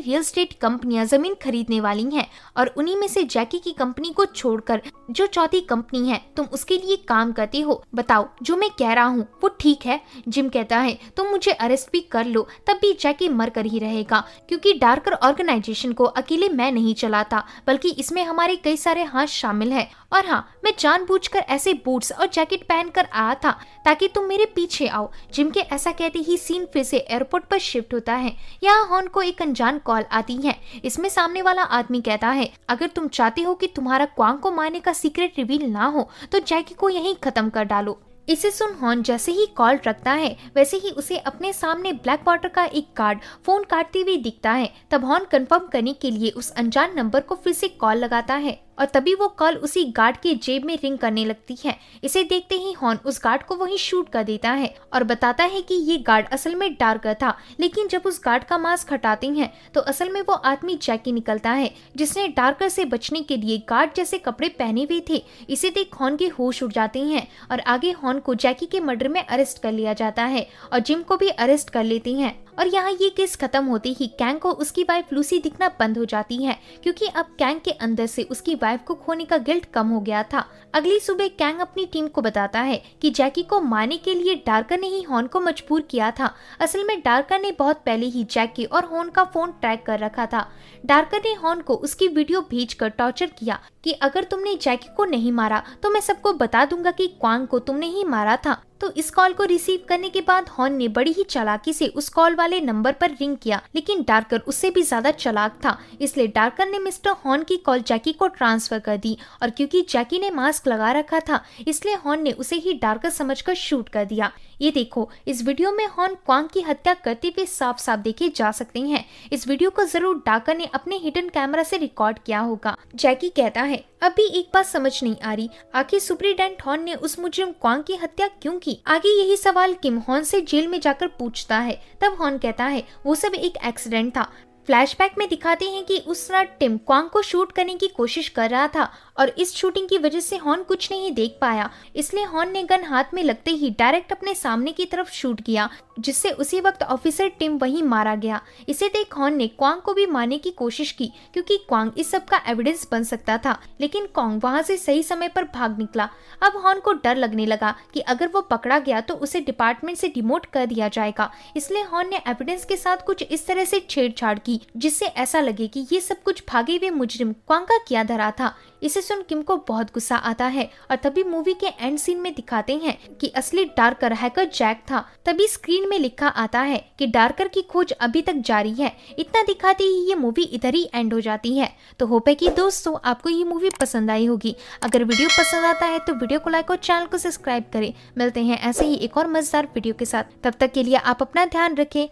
रियल एस्टेट कंपनियां जमीन खरीदने वाली हैं और उन्हीं में से जैकी की कंपनी को छोड़कर जो चौथी कंपनी है तुम उसके लिए काम करते हो। बताओ जो मैं कह रहा हूँ वो ठीक है? जिम कहता है तुम मुझे अरेस्ट भी कर लो तब भी जैकी मर कर ही रहेगा, क्योंकि डार्कर ऑर्गेनाइजेशन को अकेले मैं नहीं चलाता बल्कि इसमें हमारे कई सारे हाथ शामिल है। और हाँ, मैं जानबूझकर ऐसे बूट्स और जैकेट पहनकर आया था ताकि तुम मेरे पीछे आओ। जिम के ऐसा कहते ही सीन फिर से एयरपोर्ट पर शिफ्ट होता है। यहाँ हॉर्न को एक अनजान कॉल आती है। इसमें सामने वाला आदमी कहता है अगर तुम चाहते हो कि तुम्हारा क्वांग को मारने का सीक्रेट रिवील ना हो तो जैकी को यहीं खत्म कर डालो। इसे सुन हॉर्न जैसे ही कॉल रखता है वैसे ही उसे अपने सामने ब्लैक वाटर का एक गार्ड फोन काटते हुए दिखता है। तब हॉर्न कंफर्म करने के लिए उस अनजान नंबर को फिर से कॉल लगाता है और तभी वो कॉल उसी गार्ड के जेब में रिंग करने लगती है। इसे देखते ही हॉर्न उस गार्ड को वहीं शूट कर देता है और बताता है कि ये गार्ड असल में डार्कर था। लेकिन जब उस गार्ड का मास्क हटाते हैं तो असल में वो आदमी जैकी निकलता है जिसने डार्कर से बचने के लिए गार्ड जैसे कपड़े पहने हुए थे। इसे देख हॉर्न के होश उड़ जाते हैं और आगे हॉर्न को जैकी के मर्डर में अरेस्ट कर लिया जाता है और जिम को भी अरेस्ट कर लेते हैं। और यहाँ ये केस खत्म होते ही कैंग को उसकी वाइफ लूसी दिखना बंद हो जाती है, क्योंकि अब कैंग के अंदर से उसकी वाइफ को खोने का गिल्ट कम हो गया था। अगली सुबह कैंग अपनी टीम को बताता है कि जैकी को मारने के लिए डार्कर ने ही हॉर्न को मजबूर किया था। असल में डार्कर ने बहुत पहले ही जैकी और हॉर्न का फोन ट्रैक कर रखा था। डार्कर ने हॉर्न को उसकी वीडियो भेजकर टॉर्चर किया कि अगर तुमने जैकी को नहीं मारा तो मैं सबको बता दूंगा कि क्वांग को तुमने ही मारा था। तो इस कॉल को रिसीव करने के बाद हॉर्न ने बड़ी ही चालाकी से उस कॉल वाले नंबर पर रिंग किया, लेकिन डार्कर उससे भी ज्यादा चालाक था, इसलिए डार्कर ने मिस्टर हॉर्न की कॉल जैकी को ट्रांसफर कर दी। और क्योंकि जैकी ने मास्क लगा रखा था इसलिए हॉर्न ने उसे ही डार्कर समझकर शूट कर दिया। ये देखो, इस वीडियो में हॉर्न क्वांग की हत्या करते हुए साफ साफ देखे जा सकते हैं। इस वीडियो को जरूर डार्कर ने अपने हिडन कैमरा से रिकॉर्ड किया होगा। जैकी कहता है अब भी एक बात समझ नहीं आ रही, आखिर सुपरिटेंडेंट हॉर्न ने उस मुजरिम क्वांग की हत्या क्यों की? आगे यही सवाल किम हॉर्न से जेल में जाकर पूछता है। तब हॉर्न कहता है वो सब एक एक्सीडेंट था। फ्लैशबैक में दिखाते हैं कि उस रात टिम क्वांग को शूट करने की कोशिश कर रहा था और इस शूटिंग की वजह से हॉर्न कुछ नहीं देख पाया, इसलिए हॉर्न ने गन हाथ में लगते ही डायरेक्ट अपने सामने की तरफ शूट किया, जिससे उसी वक्त ऑफिसर टिम वहीं मारा गया। इसे देख हॉर्न ने क्वांग को भी मारने की कोशिश की क्योंकि क्वांग इस सब का एविडेंस बन सकता था, लेकिन क्वांग वहां से सही समय पर भाग निकला। अब हॉर्न को डर लगने लगा कि अगर वो पकड़ा गया तो उसे डिपार्टमेंट से डिमोट कर दिया जाएगा, इसलिए हॉर्न ने एविडेंस के साथ कुछ इस तरह से छेड़छाड़ की जिससे ऐसा लगे कि ये सब कुछ भागे हुए मुजरिम क्वांग का किया धरा था। इसे सुन किम को बहुत गुस्सा आता है और तभी मूवी के एंड सीन में दिखाते हैं कि असली डार्कर हैकर जैक था। तभी स्क्रीन में लिखा आता है कि डार्कर की खोज अभी तक जारी है। इतना दिखाते ही ये मूवी इधर ही एंड हो जाती है। तो होप है कि दोस्तों आपको ये मूवी पसंद आई होगी। अगर वीडियो पसंद आता है तो वीडियो को लाइक और चैनल को सब्सक्राइब करें। मिलते हैं ऐसे ही एक और मजेदार वीडियो के साथ। तब तक के लिए आप अपना ध्यान रखें।